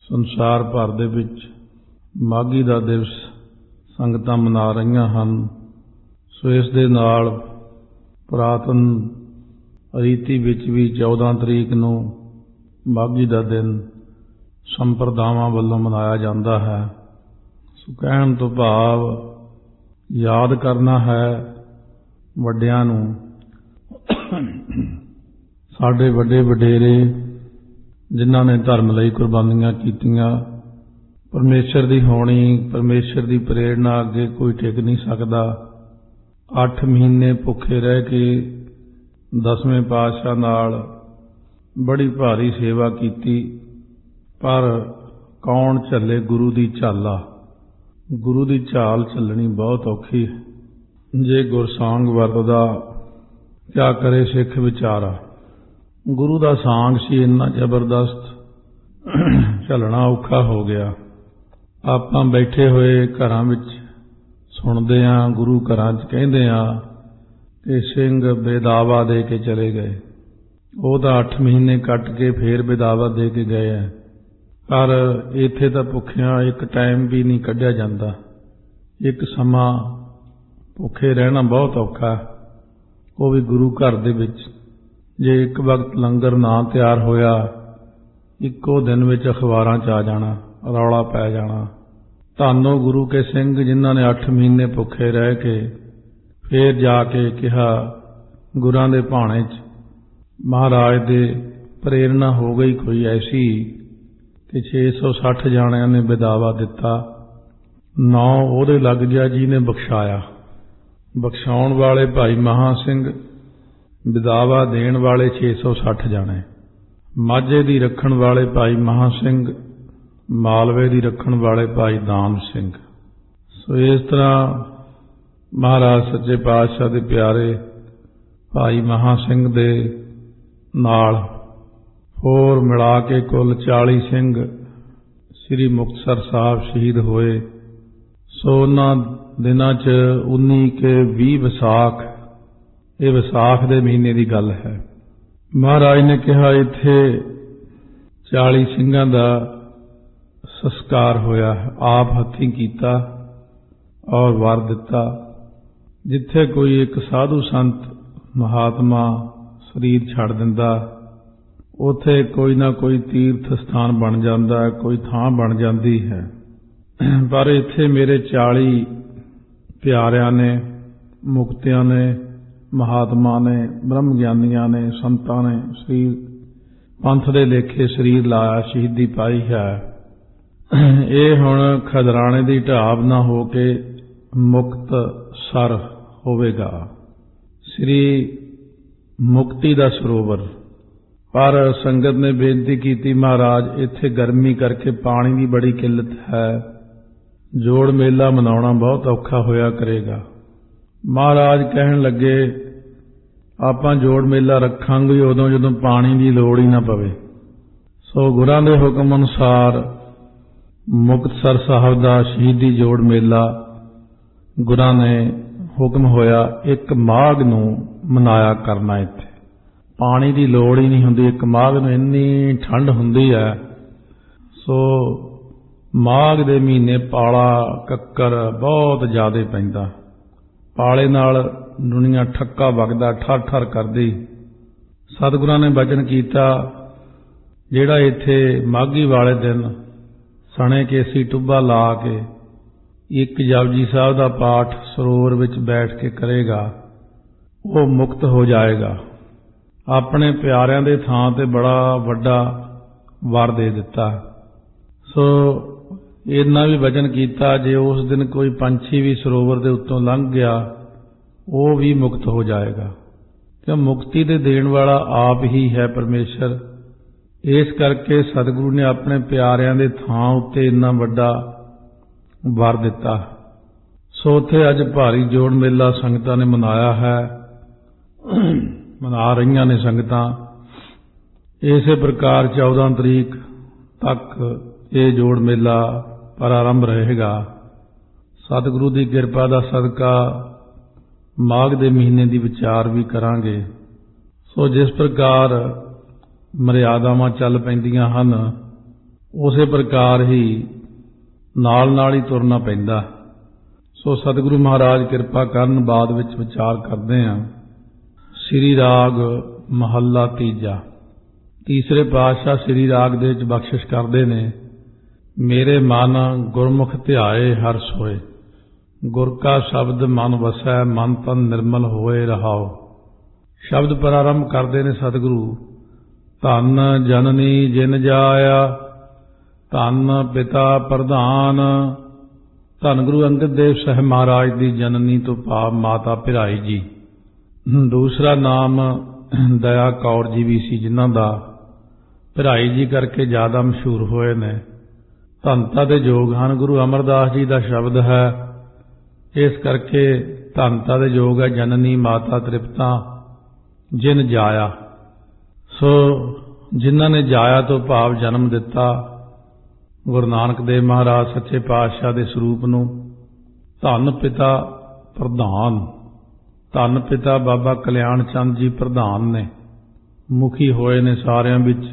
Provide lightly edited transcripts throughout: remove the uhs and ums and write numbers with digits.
संसार भर दे विच माघी दा दिवस संगतां मना रहीआं हन। सो इस दे नाल पुरातन रीति विच भी 14 तरीक नूं माघी दा दिन संप्रदावां वल्लों मनाया जाता है। सो कहण तो भाव याद करना है वड्डियां नूं। साडे वड्डे वडेरे जिन्हां ने धर्म लई कुर्बानियां कीतियां, परमेश्वर दी होनी, परमेश्वर दी प्रेरणा अगे कोई टिक नहीं सकदा। 8 महीने भुखे रह के 10वें पातशाह नाल बड़ी भारी सेवा कीती, पर कौन झल्ले गुरु दी झाला। गुरु दी झाल झल्लनी बहुत औखी है। जे गुरसांग वरतदा क्या करे सिख विचारा। गुरु दा सांग सी इन्ना जबरदस्त झलना औखा हो गया। आपां बैठे हुए घरां विच सुणदे आं, गुरु घरां च कहिंदे आं कि सिंह बेदावा दे के चले गए। वो तो 8 महीने कट के फिर बेदावा दे के गए हैं, पर इत्थे तां भुखियां एक टाइम भी नहीं कढ़िया जांदा। एक समा भुखे रहना बहुत औखा, वो भी गुरु घर दे विच। जे एक वक्त लंगर ना तैयार होया, इक्को दिन विच अखबारां च आ जाना, रौला पै जाना। धन्नो गुरु के सिंह जिन्हां ने 8 महीने भुखे रह के फिर जाके कहा गुरां दे भाणे च महाराज दे प्रेरणा हो गई कोई ऐसी कि 660 जाणियां ने बेदावा दिता। 9 ओहदे लग जा जी ने बख्शाया। बख्शाउण वाले भाई महा सिंह, बेदावा देण वाले 660 जाने। माझे दी रखण वाले भाई महा सिंह, मालवे दी रखण वाले भाई दान सिंह। सो इस तरह महाराज सच्चे पातशाह दे प्यारे भाई महा सिंह दे नाल होर मिला के कुल 40 सिंह श्री मुक्तसर साहब शहीद होए। सो उन्हां दिनां च 19 के 20 विसाख, ये विसाख दे महीने की गल है। महाराज ने कहा इत्थे 40 सिंघां दा संस्कार होया, आप हत्थीं कीता और वर दिता। जिथे कोई एक साधु संत महात्मा शरीर छड़ दिंदा, उथे कोई ना कोई तीर्थ स्थान बन जाता है, कोई थां बन जाती है। पर इत्थे मेरे 40 प्यारियां ने, मुक्तियां ने, महात्मा ने, ब्रह्म ज्ञानियां ने, संतां ने शरीर पंथ दे लेखे शरीर लाया, शहीदी पाई है। ये हुण खदराणे दी ढाब ना हो के मुक्त सर होवेगा, श्री मुक्ति दा सरोवर। पर संगत ने बेनती की महाराज इत्थे गर्मी करके पानी की बड़ी किल्लत है, जोड़ मेला मनाउणा बहुत औखा होया करेगा। महाराज कहन लगे आपां जोड़ मेला रखांगे उदों जदों पानी की लोड़ ही ना पवे। सो गुरां दे हुक्म अनुसार मुक्तसर साहब दा शहीदी जोड़ मेला गुरां ने हुक्म होया 1 माघ नूं मनाया करना। इत्थे पानी की लोड़ ही नहीं हुंदी, 1 माघ नूं इन्नी ठंड हुंदी है। सो माघ दे महीने पाला कक्कर बहुत ज़्यादा पैंदा। पाले नाल दुनिया ठक्का वगदा, ठर ठर करदी। सतगुरां ने बचन कीता जिहड़ा इत्थे माघी वाले दिन सणे केसी टुब्बा ला के एक जपजी साहब दा पाठ सरोवर विच बैठ के करेगा, वो मुक्त हो जाएगा। अपने प्यारिਆਂ दे थां ते बड़ा वड्डा वर दे दिता। सो इन्ना भी वचन किया जे उस दिन कोई पंछी भी सरोवर के उत्तों लंघ गया वो भी मुक्त हो जाएगा, क्यों मुक्ति दे देण वाला आप ही है परमेश्वर। इस करके सतगुरु ने अपने प्यारिਆਂ दे थां उत्ते इन्ना वड्डा वर दिता। सो उत्थे अज भारी जोड़ मेला संगतां ने मनाया है, मना रहीआं ने संगतां। इस प्रकार 14 तरीक तक ये जोड़ मेला प्रारंभ रहेगा। सतगुरु की किरपा का सदका माघ के महीने की विचार भी करांगे। सो जिस प्रकार मर्यादावां चल पैंदियां हन ਉਸੇ ਪ੍ਰਕਾਰ ਹੀ ਨਾਲ ਹੀ ਤੁਰਨਾ ਪੈਂਦਾ। ਸੋ ਸਤਿਗੁਰੂ ਮਹਾਰਾਜ ਕਿਰਪਾ ਕਰਨ, ਬਾਅਦ ਵਿੱਚ ਵਿਚਾਰ ਕਰਦੇ ਹਾਂ। ਸ੍ਰੀ ਰਾਗ ਮਹੱਲਾ ਤੀਜਾ। ਤੀਸਰੇ ਪਾਤਸ਼ਾਹ ਸ੍ਰੀ ਰਾਗ ਦੇ ਵਿੱਚ ਬਖਸ਼ਿਸ਼ ਕਰਦੇ ਨੇ, ਮੇਰੇ ਮਨ ਗੁਰਮੁਖ ਧਿਆਏ ਹਰ ਸੋਏ, ਗੁਰ ਕਾ ਸ਼ਬਦ ਮਨ ਵਸੈ, ਮਨ ਤਨ ਨਿਰਮਲ ਹੋਏ ਰਹਾਓ। ਸ਼ਬਦ ਪ੍ਰਾਰੰਭ ਕਰਦੇ ਨੇ ਸਤਿਗੁਰੂ, ਧੰਨ ਜਨਨੀ ਜਿਨ ਜਾਇਆ, ਧੰਨ ਪਿਤਾ ਪ੍ਰਧਾਨ। ਧੰਨ ਗੁਰੂ ਅੰਗਦ ਦੇਵ ਸਾਹਿਬ ਮਹਾਰਾਜ ਦੀ ਜਨਨੀ ਤੋਂ ਭਾਵ ਮਾਤਾ ਭਿਰਾਈ ਜੀ। ਦੂਸਰਾ ਨਾਮ ਦਇਆ ਕੌਰ ਜੀ ਵੀ ਸੀ, ਜਿਨ੍ਹਾਂ ਦਾ ਭਿਰਾਈ ਜੀ ਕਰਕੇ ਜ਼ਿਆਦਾ ਮਸ਼ਹੂਰ ਹੋਏ ਨੇ। ਧੰਨਤਾ ਦੇ ਯੋਗ ਹਨ। ਗੁਰੂ ਅਮਰਦਾਸ ਜੀ ਦਾ ਸ਼ਬਦ ਹੈ, ਇਸ ਕਰਕੇ ਧੰਨਤਾ ਦੇ ਯੋਗ ਹੈ ਜਨਨੀ ਮਾਤਾ ਤ੍ਰਿਪਤਾ ਜਿਨ ਜਾਇਆ। ਸੋ ਜਿਨ੍ਹਾਂ ਨੇ ਜਾਇਆ ਤੋਂ ਭਾਵ ਜਨਮ ਦਿੱਤਾ ਗੁਰੂ ਨਾਨਕ ਦੇਵ ਮਹਾਰਾਜ ਸੱਚੇ ਪਾਤਸ਼ਾਹ ਦੇ ਸਰੂਪ ਨੂੰ। ਧੰਨ ਪਿਤਾ ਪ੍ਰਧਾਨ, ਧੰਨ ਪਿਤਾ ਬਾਬਾ ਕਲਿਆਣ ਚੰਦ ਜੀ ਪ੍ਰਧਾਨ ਨੇ, ਮੁਖੀ ਹੋਏ ਨੇ ਸਾਰਿਆਂ ਵਿੱਚ।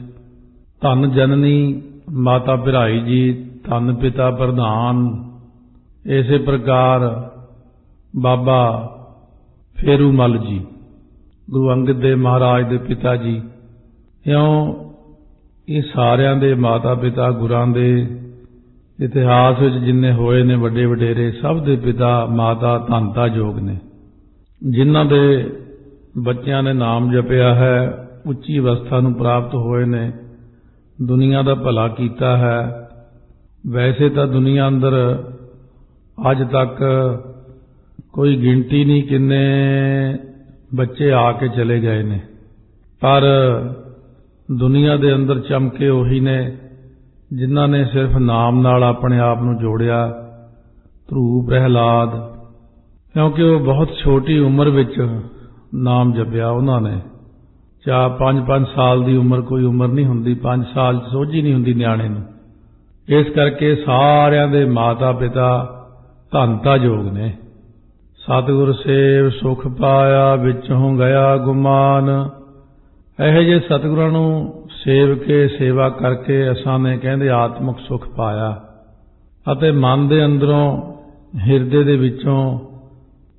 ਧੰਨ ਜਨਨੀ ਮਾਤਾ ਭਿਰਾਈ ਜੀ, ਧੰਨ ਪਿਤਾ ਪ੍ਰਧਾਨ। ਇਸੇ ਪ੍ਰਕਾਰ ਬਾਬਾ ਫੇਰੂ ਮੱਲ ਜੀ, ਗੁਰੂ ਅੰਗਦ ਦੇਵ ਮਹਾਰਾਜ ਦੇ ਪਿਤਾ ਜੀ। ਇਉਂ ਇਹ ਸਾਰਿਆਂ ਦੇ ਮਾਤਾ ਪਿਤਾ ਗੁਰਾਂ ਦੇ ਇਤਿਹਾਸ ਵਿੱਚ ਜਿੰਨੇ ਹੋਏ ਨੇ ਵੱਡੇ ਵਡੇਰੇ, ਸਭ ਦੇ ਪਿਤਾ ਮਾਤਾ ਧੰਨਤਾ ਯੋਗ ਨੇ। ਜਿਨ੍ਹਾਂ ਦੇ ਬੱਚਿਆਂ ਨੇ ਨਾਮ ਜਪਿਆ ਹੈ, ਉੱਚੀ ਅਵਸਥਾ ਨੂੰ ਪ੍ਰਾਪਤ ਹੋਏ ਨੇ, ਦੁਨੀਆ ਦਾ ਭਲਾ ਕੀਤਾ ਹੈ। ਵੈਸੇ ਤਾਂ ਦੁਨੀਆ ਅੰਦਰ ਅੱਜ ਤੱਕ ਕੋਈ ਗਿਣਤੀ ਨਹੀਂ ਕਿੰਨੇ ਬੱਚੇ ਆ ਕੇ ਚਲੇ ਗਏ ਨੇ, ਪਰ ਦੁਨੀਆ ਦੇ ਅੰਦਰ ਚਮਕੇ ਉਹੀ ਨੇ ਜਿਨ੍ਹਾਂ ਨੇ ਸਿਰਫ ਨਾਮ ਨਾਲ ਆਪਣੇ ਆਪ ਨੂੰ ਜੋੜਿਆ। ਧਰੂ ਪ੍ਰਹਿਲਾਦ, ਕਿਉਂਕਿ ਉਹ ਬਹੁਤ ਛੋਟੀ ਉਮਰ ਵਿੱਚ ਨਾਮ ਜਪਿਆ ਉਹਨਾਂ ਨੇ। 4-5 ਸਾਲ ਦੀ ਉਮਰ ਕੋਈ ਉਮਰ ਨਹੀਂ ਹੁੰਦੀ, 5 ਸਾਲ ਸੋਝੀ ਨਹੀਂ ਹੁੰਦੀ ਨਿਆਣੇ ਨੂੰ। ਇਸ ਕਰਕੇ ਸਾਰਿਆਂ ਦੇ ਮਾਤਾ ਪਿਤਾ ਧੰਨਤਾ ਯੋਗ ਨੇ। ਸਤਿਗੁਰ ਸੇਵ ਸੁਖ ਪਾਇਆ, ਵਿੱਚੋਂ ਗਿਆ ਗੁਮਾਨ। ਇਹੋ ਜਿਹੇ ਸਤਿਗੁਰਾਂ ਨੂੰ ਸੇਵ ਕੇ ਸੇਵਾ ਕਰਕੇ ਅਸਾਂ ਨੇ ਕਹਿੰਦੇ ਆਤਮਿਕ ਸੁਖ ਪਾਇਆ, ਅਤੇ ਮਨ ਦੇ ਅੰਦਰੋਂ ਹਿਰਦੇ ਦੇ ਵਿੱਚੋਂ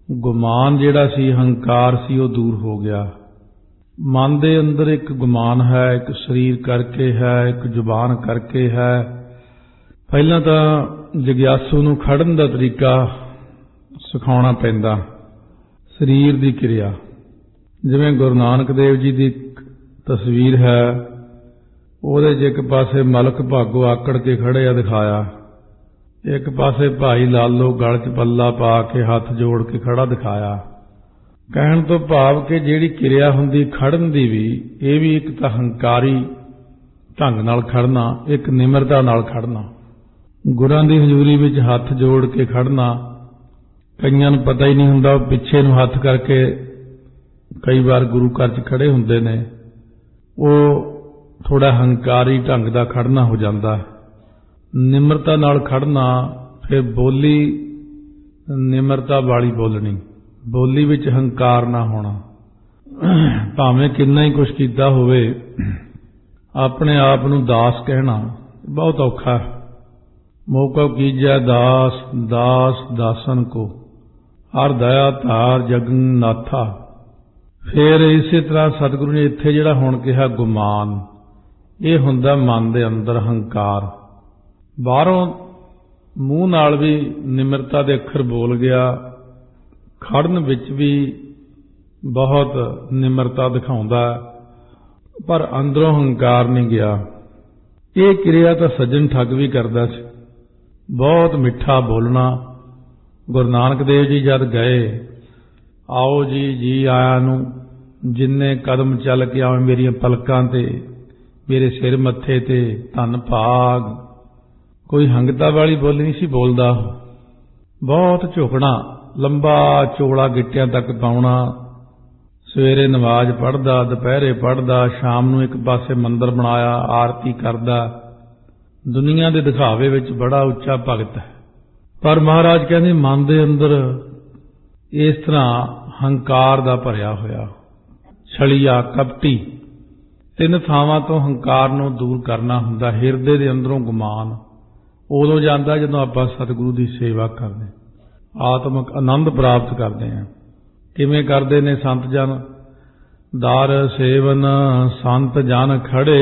ਗੁਮਾਨ ਜਿਹੜਾ ਸੀ, ਹੰਕਾਰ ਸੀ, ਉਹ ਦੂਰ ਹੋ ਗਿਆ। ਮਨ ਦੇ ਅੰਦਰ ਇੱਕ ਗੁਮਾਨ ਹੈ, ਇੱਕ ਸਰੀਰ ਕਰਕੇ ਹੈ, ਇੱਕ ਜ਼ੁਬਾਨ ਕਰਕੇ ਹੈ। ਪਹਿਲਾਂ ਤਾਂ ਜਗਿਆਸੂ ਨੂੰ ਖੜਨ ਦਾ ਤਰੀਕਾ ਸਿਖਾਉਣਾ ਪੈਂਦਾ, ਸਰੀਰ ਦੀ ਕਿਰਿਆ। ਜਿਵੇਂ ਗੁਰੂ ਨਾਨਕ ਦੇਵ ਜੀ ਦੀ ਤਸਵੀਰ ਹੈ, ਉਹਦੇ 'ਚ ਇੱਕ ਪਾਸੇ ਮਲਕ ਭਾਗੋ ਆਕੜ ਕੇ ਖੜੇ ਆ ਦਿਖਾਇਆ, ਇੱਕ ਪਾਸੇ ਭਾਈ ਲਾਲੋ ਗਲ 'ਚ ਪੱਲਾ ਪਾ ਕੇ ਹੱਥ ਜੋੜ ਕੇ ਖੜਾ ਦਿਖਾਇਆ। ਕਹਿਣ ਤੋਂ ਭਾਵ ਕਿ ਜਿਹੜੀ ਕਿਰਿਆ ਹੁੰਦੀ ਖੜਨ ਦੀ ਵੀ, ਇਹ ਵੀ ਇੱਕ ਤਾਂ ਹੰਕਾਰੀ ਢੰਗ ਨਾਲ ਖੜਨਾ, ਇੱਕ ਨਿਮਰਤਾ ਨਾਲ ਖੜਨਾ, ਗੁਰਾਂ ਦੀ ਹਜ਼ੂਰੀ ਵਿੱਚ ਹੱਥ ਜੋੜ ਕੇ ਖੜਨਾ। ਕਈਆਂ ਨੂੰ ਪਤਾ ਹੀ ਨਹੀਂ ਹੁੰਦਾ, ਉਹ ਪਿੱਛੇ ਨੂੰ ਹੱਥ ਕਰਕੇ ਕਈ ਵਾਰ ਗੁਰੂ ਘਰ 'ਚ ਖੜੇ ਹੁੰਦੇ ਨੇ, ਉਹ ਥੋੜਾ ਹੰਕਾਰੀ ਢੰਗ ਦਾ ਖੜਨਾ ਹੋ ਜਾਂਦਾ। ਨਿਮਰਤਾ ਨਾਲ ਖੜਨਾ, ਫਿਰ ਬੋਲੀ ਨਿਮਰਤਾ ਵਾਲੀ ਬੋਲਣੀ, ਬੋਲੀ ਵਿੱਚ ਹੰਕਾਰ ਨਾ ਹੋਣਾ। ਭਾਵੇਂ ਕਿੰਨਾ ਹੀ ਕੁਛ ਕੀਤਾ ਹੋਵੇ, ਆਪਣੇ ਆਪ ਨੂੰ ਦਾਸ ਕਹਿਣਾ ਬਹੁਤ ਔਖਾ। ਮੌਕਾ ਕੀਜੈ ਦਾਸ, ਦਾਸ ਦਾਸਨ ਕੋ, ਹਰ ਦਇਆ ਧਾਰ ਜਗਨ ਨਾਥਾ। ਫਿਰ ਇਸੇ ਤਰ੍ਹਾਂ ਸਤਿਗੁਰੂ ਨੇ ਇੱਥੇ ਜਿਹੜਾ ਹੁਣ ਕਿਹਾ ਗੁਮਾਨ, ਇਹ ਹੁੰਦਾ ਮਨ ਦੇ ਅੰਦਰ ਹੰਕਾਰ। ਬਾਹਰੋਂ ਮੂੰਹ ਨਾਲ ਵੀ ਨਿਮਰਤਾ ਦੇ ਅੱਖਰ ਬੋਲ ਗਿਆ, ਖੜਨ ਵਿੱਚ ਵੀ ਬਹੁਤ ਨਿਮਰਤਾ ਦਿਖਾਉਂਦਾ, ਪਰ ਅੰਦਰੋਂ ਹੰਕਾਰ ਨਹੀਂ ਗਿਆ। ਇਹ ਕਿਰਿਆ ਤਾਂ ਸੱਜਣ ਠੱਗ ਵੀ ਕਰਦਾ ਸੀ, ਬਹੁਤ ਮਿੱਠਾ ਬੋਲਣਾ। ਗੁਰੂ ਨਾਨਕ ਦੇਵ ਜੀ ਜਦ ਗਏ, ਆਓ ਜੀ, ਜੀ ਆਇਆਂ ਨੂੰ, ਜਿੰਨੇ ਕਦਮ ਚੱਲ ਕੇ ਆਵੇ ਮੇਰੀਆਂ ਪਲਕਾਂ ਤੇ, ਮੇਰੇ ਸਿਰ ਮੱਥੇ ਤੇ, ਧੰਨ ਭਾਗ। ਕੋਈ ਹੰਗਤਾ ਵਾਲੀ ਬੋਲੀ ਨਹੀਂ ਸੀ ਬੋਲਦਾ, ਬਹੁਤ ਝੁਕਣਾ, ਲੰਬਾ ਚੋਲਾ ਗਿੱਟਿਆਂ ਤੱਕ ਪਾਉਣਾ। ਸਵੇਰੇ ਨਮਾਜ਼ ਪੜ੍ਹਦਾ, ਦੁਪਹਿਰੇ ਪੜ੍ਹਦਾ, ਸ਼ਾਮ ਨੂੰ ਇੱਕ ਪਾਸੇ ਮੰਦਰ ਬਣਾਇਆ, ਆਰਤੀ ਕਰਦਾ। ਦੁਨੀਆ ਦੇ ਦਿਖਾਵੇ ਵਿੱਚ ਬੜਾ ਉੱਚਾ ਭਗਤ ਹੈ, ਪਰ ਮਹਾਰਾਜ ਕਹਿੰਦੇ ਮਨ ਦੇ ਅੰਦਰ ਇਸ ਤਰ੍ਹਾਂ ਹੰਕਾਰ ਦਾ ਭਰਿਆ ਹੋਇਆ, ਛਲੀਆ, ਕਪਟੀ। ਤਿੰਨ ਥਾਵਾਂ ਤੋਂ ਹੰਕਾਰ ਨੂੰ ਦੂਰ ਕਰਨਾ ਹੁੰਦਾ। ਹਿਰਦੇ ਦੇ ਅੰਦਰੋਂ ਗੁਮਾਨ ਉਦੋਂ ਜਾਂਦਾ ਜਦੋਂ ਆਪਾਂ ਸਤਿਗੁਰੂ ਦੀ ਸੇਵਾ ਕਰਦੇ, ਆਤਮਿਕ ਆਨੰਦ ਪ੍ਰਾਪਤ ਕਰਦੇ ਹਾਂ। ਕਿਵੇਂ ਕਰਦੇ ਨੇ ਸੰਤ ਜਨ? ਦਰ ਸੇਵਨ ਸੰਤ ਜਨ ਖੜੇ,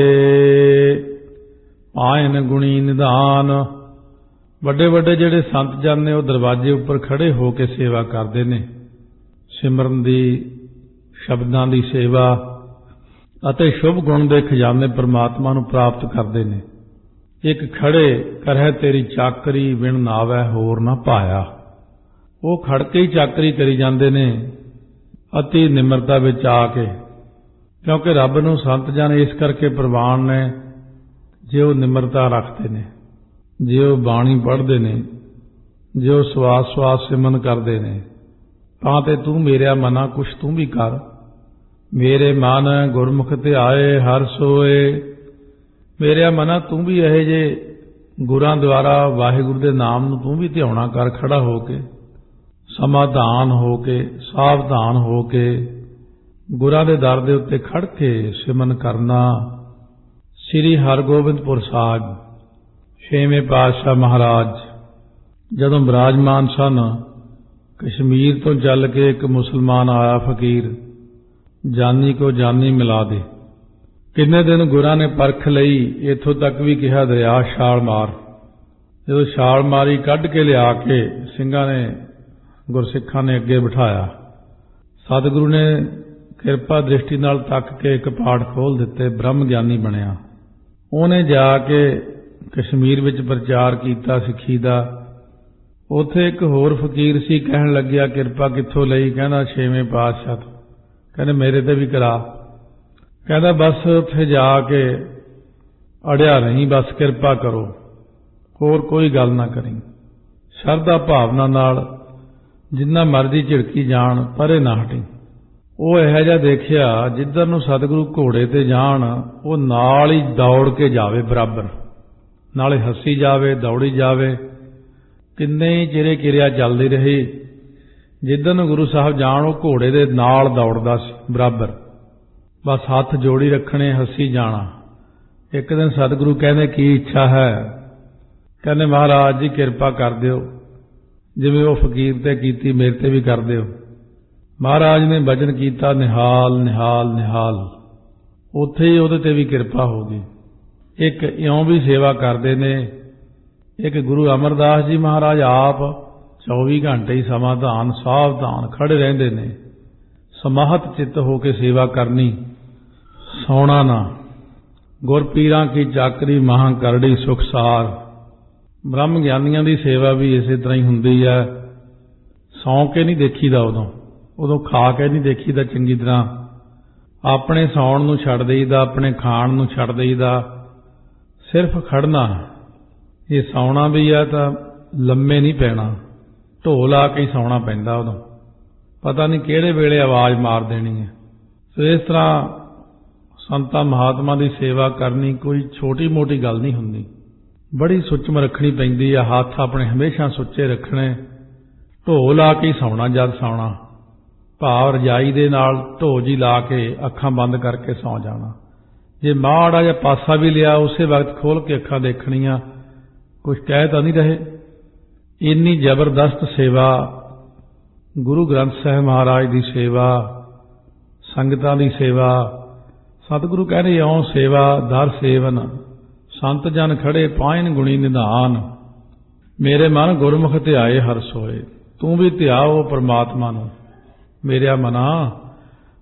ਆਇਨ ਗੁਣੀ ਨਿਧਾਨ। ਵੱਡੇ ਵੱਡੇ ਜਿਹੜੇ ਸੰਤ ਜਨ ਨੇ ਉਹ ਦਰਵਾਜ਼ੇ ਉੱਪਰ ਖੜੇ ਹੋ ਕੇ ਸੇਵਾ ਕਰਦੇ ਨੇ। ਸਿਮਰਨ ਦੀ, ਸ਼ਬਦਾਂ ਦੀ ਸੇਵਾ ਅਤੇ ਸ਼ੁਭ ਗੁਣ ਦੇ ਖਜ਼ਾਨੇ ਪ੍ਰਮਾਤਮਾ ਨੂੰ ਪ੍ਰਾਪਤ ਕਰਦੇ ਨੇ। ਇੱਕ ਖੜੇ ਕਰਹਿ ਤੇਰੀ ਚਾਕਰੀ, ਵਿਣ ਨਾਵੈ ਹੋਰ ਨਾ ਪਾਇਆ। ਉਹ ਖੜ ਕੇ ਹੀ ਚਾਕਰੀ ਕਰੀ ਜਾਂਦੇ ਨੇ ਅਤੀ ਨਿਮਰਤਾ ਵਿੱਚ ਆ ਕੇ, ਕਿਉਂਕਿ ਰੱਬ ਨੂੰ ਸੰਤ ਜਨ ਇਸ ਕਰਕੇ ਪ੍ਰਵਾਨ ਨੇ ਜੇ ਉਹ ਨਿਮਰਤਾ ਰੱਖਦੇ ਨੇ, ਜੇ ਉਹ ਬਾਣੀ ਪੜ੍ਹਦੇ ਨੇ, ਜੇ ਉਹ ਸਵਾਸ ਸਵਾਸ ਸਿਮਰਨ ਕਰਦੇ ਨੇ। ਤਾਂ ਤੇ ਤੂੰ ਮੇਰਿਆ ਮਨਾ ਕੁਛ ਤੂੰ ਵੀ ਕਰ, ਮੇਰੇ ਮਨ ਗੁਰਮੁਖ ਧਿਆਏ ਹਰ ਸੋਏ। ਮੇਰਿਆ ਮਨਾ ਤੂੰ ਵੀ ਇਹੋ ਜੇ ਗੁਰਾਂ ਦੁਆਰਾ ਵਾਹਿਗੁਰੂ ਦੇ ਨਾਮ ਨੂੰ ਤੂੰ ਵੀ ਧਿਆਉਣਾ ਕਰ, ਖੜਾ ਹੋ ਕੇ, ਸਮਾਧਾਨ ਹੋ ਕੇ, ਸਾਵਧਾਨ ਹੋ ਕੇ, ਗੁਰਾਂ ਦੇ ਦਰ ਦੇ ਉੱਤੇ ਖੜ ਕੇ ਸਿਮਰਨ ਕਰਨਾ। ਸ੍ਰੀ ਹਰਗੋਬਿੰਦਪੁਰ ਸਾਹਿਬ ਛੇਵੇਂ ਪਾਤਸ਼ਾਹ ਮਹਾਰਾਜ ਜਦੋਂ ਬਿਰਾਜਮਾਨ ਸਨ, ਕਸ਼ਮੀਰ ਤੋਂ ਚੱਲ ਕੇ ਇੱਕ ਮੁਸਲਮਾਨ ਆਇਆ ਫਕੀਰ, ਜਾਨੀ ਕੋ ਜਾਨੀ ਮਿਲਾ ਦੇ। ਕਿੰਨੇ ਦਿਨ ਗੁਰਾਂ ਨੇ ਪਰਖ ਲਈ, ਇੱਥੋਂ ਤੱਕ ਵੀ ਕਿਹਾ ਦਰਿਆ ਛਾਲ ਮਾਰ। ਜਦੋਂ ਛਾਲ ਮਾਰੀ, ਕੱਢ ਕੇ ਲਿਆ ਕੇ ਸਿੰਘਾਂ ਨੇ, ਗੁਰਸਿੱਖਾਂ ਨੇ ਅੱਗੇ ਬਿਠਾਇਆ। ਸਤਿਗੁਰੂ ਨੇ ਕਿਰਪਾ ਦ੍ਰਿਸ਼ਟੀ ਨਾਲ ਤੱਕ ਕੇ ਕਪਾਟ ਖੋਲ੍ਹ ਦਿੱਤੇ, ਬ੍ਰਹਮ ਗਿਆਨੀ ਬਣਿਆ। ਉਹਨੇ ਜਾ ਕੇ ਕਸ਼ਮੀਰ ਵਿੱਚ ਪ੍ਰਚਾਰ ਕੀਤਾ ਸਿੱਖੀ ਦਾ। ਉੱਥੇ ਇੱਕ ਹੋਰ ਫਕੀਰ ਸੀ, ਕਹਿਣ ਲੱਗਿਆ ਕਿਰਪਾ ਕਿੱਥੋਂ ਲਈ? ਕਹਿੰਦਾ ਛੇਵੇਂ ਪਾਤਸ਼ਾਹ ਤੋਂ। ਕਹਿੰਦੇ ਮੇਰੇ ਤੇ ਵੀ ਕਰਾ। ਕਹਿੰਦਾ ਬਸ ਉੱਥੇ ਜਾ ਕੇ ਅੜਿਆ ਨਹੀਂ, ਬਸ ਕਿਰਪਾ ਕਰੋ, ਹੋਰ ਕੋਈ ਗੱਲ ਨਾ ਕਰੀ। ਸ਼ਰਧਾ ਭਾਵਨਾ ਨਾਲ ਜਿੰਨਾ ਮਰਜ਼ੀ ਝਿੜਕੀ ਜਾਣ, ਪਰੇ ਨਾ ਹਟੀ। ਉਹ ਇਹੋ ਜਿਹਾ ਦੇਖਿਆ, ਜਿੱਧਰ ਨੂੰ ਸਤਿਗੁਰੂ ਘੋੜੇ ਤੇ ਜਾਣ ਉਹ ਨਾਲ ਹੀ ਦੌੜ ਕੇ ਜਾਵੇ ਬਰਾਬਰ, ਨਾਲੇ ਹੱਸੀ ਜਾਵੇ, ਦੌੜੀ ਜਾਵੇ। ਕਿੰਨੇ ਹੀ ਚਿਰੇ ਕਿਰਿਆ ਚੱਲਦੀ ਰਹੀ। ਜਿੱਧਰ ਨੂੰ ਗੁਰੂ ਸਾਹਿਬ ਜਾਣ ਉਹ ਘੋੜੇ ਦੇ ਨਾਲ ਦੌੜਦਾ ਸੀ ਬਰਾਬਰ, ਬਸ ਹੱਥ ਜੋੜੀ ਰੱਖਣੇ, ਹੱਸੀ ਜਾਣਾ। ਇੱਕ ਦਿਨ ਸਤਿਗੁਰੂ ਕਹਿੰਦੇ ਕੀ ਇੱਛਾ ਹੈ? ਕਹਿੰਦੇ ਮਹਾਰਾਜ ਜੀ ਕਿਰਪਾ ਕਰ ਦਿਓ, ਜਿਵੇਂ ਉਹ ਫਕੀਰ ਤੇ ਕੀਤੀ ਮੇਰੇ ਤੇ ਵੀ ਕਰ ਦਿਓ। ਮਹਾਰਾਜ ਨੇ ਬਚਨ ਕੀਤਾ, ਨਿਹਾਲ ਨਿਹਾਲ ਨਿਹਾਲ। ਉੱਥੇ ਹੀ ਉਹਦੇ ਤੇ ਵੀ ਕਿਰਪਾ ਹੋ ਗਈ। ਇੱਕ ਇਉਂ ਵੀ ਸੇਵਾ ਕਰਦੇ ਨੇ। ਇੱਕ ਗੁਰੂ ਅਮਰਦਾਸ ਜੀ ਮਹਾਰਾਜ ਆਪ 24 ਘੰਟੇ ਹੀ ਸਮਾਧਾਨ ਸਾਵਧਾਨ ਖੜੇ ਰਹਿੰਦੇ ਨੇ। ਸਮਾਹਤ ਚਿੱਤ ਹੋ ਕੇ ਸੇਵਾ ਕਰਨੀ, ਸੌਣਾ ਨਾ। ਗੁਰਪੀਰਾਂ ਕੀ ਚਾਕਰੀ ਮਹਾਂ ਕਰੜੀ ਸੁਖਸਾਰ। ਬ੍ਰਹਮ ਗਿਆਨੀਆਂ ਦੀ ਸੇਵਾ ਵੀ ਇਸੇ ਤਰ੍ਹਾਂ ਹੀ ਹੁੰਦੀ ਹੈ। ਸੌਂ ਕੇ ਨਹੀਂ ਦੇਖੀਦਾ, ਉਦੋਂ ਖਾ ਕੇ ਨਹੀਂ ਦੇਖੀਦਾ ਚੰਗੀ ਤਰ੍ਹਾਂ। ਆਪਣੇ ਸੌਣ ਨੂੰ ਛੱਡ ਦੇਈਦਾ, ਆਪਣੇ ਖਾਣ ਨੂੰ ਛੱਡ ਦੇਈਦਾ, ਸਿਰਫ ਖੜਨਾ। ਇਹ ਸੌਣਾ ਵੀ ਹੈ ਤਾਂ ਲੰਮੇ ਨਹੀਂ ਪੈਣਾ, ਢੋ ਲਾ ਕੇ ਹੀ ਸੌਣਾ ਪੈਂਦਾ। ਉਦੋਂ ਪਤਾ ਨਹੀਂ ਕਿਹੜੇ ਵੇਲੇ ਆਵਾਜ਼ ਮਾਰ ਦੇਣੀ ਹੈ। ਸੋ ਇਸ ਤਰ੍ਹਾਂ ਸੰਤਾਂ ਮਹਾਤਮਾ ਦੀ ਸੇਵਾ ਕਰਨੀ ਕੋਈ ਛੋਟੀ ਮੋਟੀ ਗੱਲ ਨਹੀਂ ਹੁੰਦੀ, ਬੜੀ ਸੁੱਚਮ ਰੱਖਣੀ ਪੈਂਦੀ ਹੈ। ਹੱਥ ਆਪਣੇ ਹਮੇਸ਼ਾ ਸੁੱਚੇ ਰੱਖਣੇ, ਢੋ ਲਾ ਕੇ ਹੀ ਸੌਣਾ। ਜਦ ਸੌਣਾ ਭਾਵ ਰਜਾਈ ਦੇ ਨਾਲ ਢੋ ਜੀ ਲਾ ਕੇ ਅੱਖਾਂ ਬੰਦ ਕਰਕੇ ਸੌਂ ਜਾਣਾ। ਜੇ ਮਾੜਾ ਜਿਹਾ ਪਾਸਾ ਵੀ ਲਿਆ, ਉਸੇ ਵਕਤ ਖੋਲ ਕੇ ਅੱਖਾਂ ਦੇਖਣੀਆਂ, ਕੁਝ ਕਹਿ ਤਾਂ ਨਹੀਂ ਰਹੇ। ਇੰਨੀ ਜ਼ਬਰਦਸਤ ਸੇਵਾ, ਗੁਰੂ ਗ੍ਰੰਥ ਸਾਹਿਬ ਮਹਾਰਾਜ ਦੀ ਸੇਵਾ, ਸੰਗਤਾਂ ਦੀ ਸੇਵਾ। ਸਤਿਗੁਰੂ ਕਹਿੰਦੇ ਇਉਂ ਸੇਵਾ ਦਰ ਸੇਵਨ ਸੰਤ ਜਨ ਖੜੇ ਪਾਇਨ ਗੁਣੀ ਨਿਧਾਨ। ਮੇਰੇ ਮਨ ਗੁਰਮੁਖ ਧਿਆਏ ਹਰ ਸੋਏ। ਤੂੰ ਵੀ ਧਿਆਓ ਪਰਮਾਤਮਾ ਨੂੰ। ਮੇਰਿਆ ਮਨਾ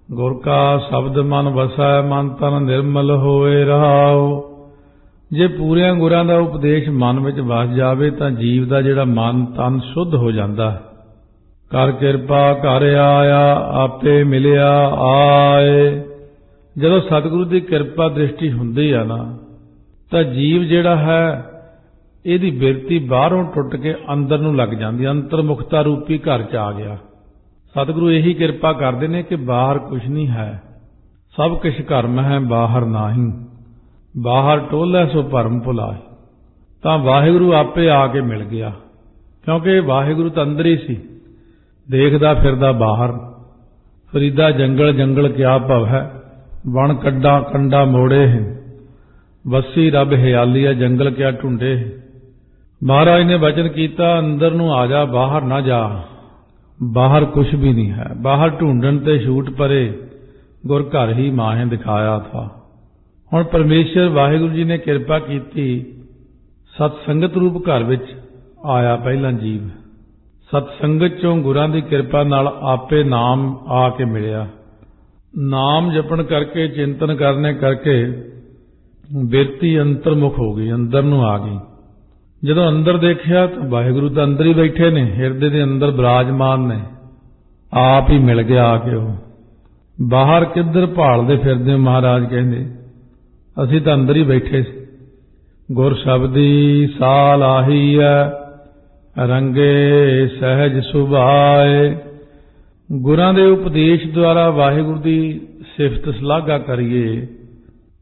ਗੁਰ ਕਾ ਸ਼ਬਦ ਮਨ ਵਸੈ, ਮਨ ਤਨ ਨਿਰਮਲ ਹੋਏ ਰਹਾਓ। ਜੇ ਪੂਰਿਆਂ ਗੁਰਾਂ ਦਾ ਉਪਦੇਸ਼ ਮਨ ਵਿੱਚ ਵਸ ਜਾਵੇ ਤਾਂ ਜੀਵ ਦਾ ਜਿਹੜਾ ਮਨ ਤਨ ਸ਼ੁੱਧ ਹੋ ਜਾਂਦਾ। ਕਰ ਕਿਰਪਾ ਘਰ ਆਇਆ, ਆਪੇ ਮਿਲਿਆ ਆਏ। ਜਦੋਂ ਸਤਿਗੁਰੂ ਦੀ ਕਿਰਪਾ ਦ੍ਰਿਸ਼ਟੀ ਹੁੰਦੀ ਆ ਨਾ, ਤਾਂ ਜੀਵ ਜਿਹੜਾ ਹੈ ਇਹਦੀ ਬਿਰਤੀ ਬਾਹਰੋਂ ਟੁੱਟ ਕੇ ਅੰਦਰ ਨੂੰ ਲੱਗ ਜਾਂਦੀ, ਅੰਤਰਮੁਖਤਾ ਰੂਪੀ ਘਰ 'ਚ ਆ ਗਿਆ। ਸਤਿਗੁਰੂ ਇਹੀ ਕਿਰਪਾ ਕਰਦੇ ਨੇ ਕਿ ਬਾਹਰ ਕੁਛ ਨਹੀਂ ਹੈ, ਸਭ ਕੁਛ ਘਰ ਮੈਂ ਹੈ ਬਾਹਰ ਨਾਹੀਂ। ਬਾਹਰ ਟੋਲੇ ਸੋ ਭਰਮ ਭੁਲਾਏ। ਤਾਂ ਵਾਹਿਗੁਰੂ ਆਪੇ ਆ ਕੇ ਮਿਲ ਗਿਆ, ਕਿਉਂਕਿ ਵਾਹਿਗੁਰੂ ਤਾਂ ਅੰਦਰ ਹੀ ਸੀ, ਦੇਖਦਾ ਫਿਰਦਾ ਬਾਹਰ। ਫਰੀਦਾ ਜੰਗਲ ਜੰਗਲ ਕਿਆ ਭਵ ਹੈ, बण कड्डा कंडा मोड़े है, बसी रब हियालिया जंगल क्या ढूंढे। महाराज ने वचन किया अंदर नूं आ जा, बाहर ना जा, बाहर कुछ भी नहीं है। बाहर ढूंढण ते छूट परे, गुर घर ही माहे दिखाया था। हुण परमेश्वर वाहिगुरू जी ने किरपा की, सतसंगत रूप घर विच आया पहला जीव। सतसंगत चों गुरां दी किरपा नाल आपे नाम आके मिलिया। नाम जपण करके चिंतन करने करके बिरती अंतरमुख हो गई, अंदर नूं आ गई। जदों अंदर देखिया तो वाहिगुरू तो अंदर ही बैठे ने, हिरदे दे अंदर विराजमान ने, आप ही मिल गया आके। वो बाहर किधर भालदे फिरदे महाराज कहंदे, असीं तां अंदर ही बैठे सी। गुर शब्दी साल आही है, रंगे सहज सुभाए। गुरां दे उपदेश द्वारा वाहिगुरू दी सिफत सलाघा करिए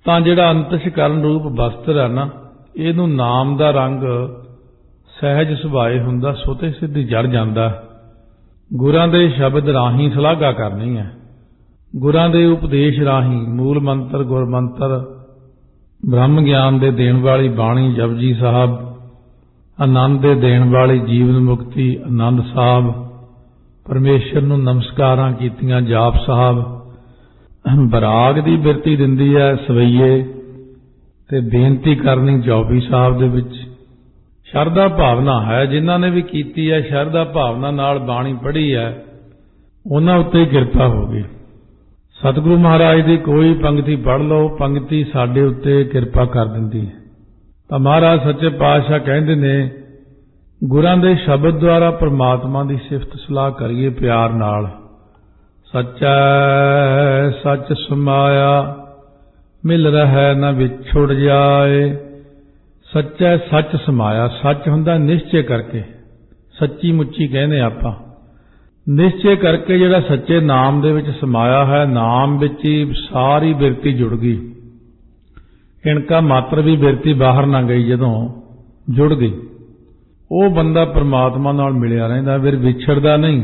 तां जिहड़ा अंतशकरण रूप वस्त्र है ना, इहनूं नाम दा रंग सहज सुभाए हुंदा, सोते सिद्धि जड़ जांदा। गुरां दे शब्द राही सलाघा करनी है, गुरां दे उपदेश राही मूल मंत्र गुर मंत्र ब्रह्म ज्ञान दे देण वाली बाणी जपजी साहब, आनंद दे देण वाली जीवन मुक्ति आनंद साहब, परमेश्वर नूं नमस्कारां कीतियां जाप साहब, बराग दी बिरती दिंदी है सवैये ते बेनती करनी जौबी साहब दे विच। शरधा भावना है, जिन्हां ने भी कीती है शरधा भावना नाल बाणी पढ़ी है, उन्हां उत्ते किरपा हो गई। सतगुरु महाराज दी कोई पंक्ति पढ़ लो, पंक्ति साडे उत्ते किरपा कर दिंदी है। तां महाराज सच्चे पातशाह कहंदे ने, गुरां दे शब्द द्वारा परमात्मा दी सिफत सलाह करिए प्यार नाल। सच्चै सच समाया, मिल रहा न विछुड़ जाए। सच्चै सच समाया, सच हुंदा निश्चय करके, सच्ची मुच्ची कहने आपां, निश्चय करके जिहड़ा सच्चे नाम दे विच समाया है, नाम विच ही सारी बिरती जुड़ गई। इनका मात्र भी बिरती बाहर ना गई, जदों जुड़ गई वो बंदा परमात्मा नाल मिलिया रहिंदा, फिर विछड़दा नहीं,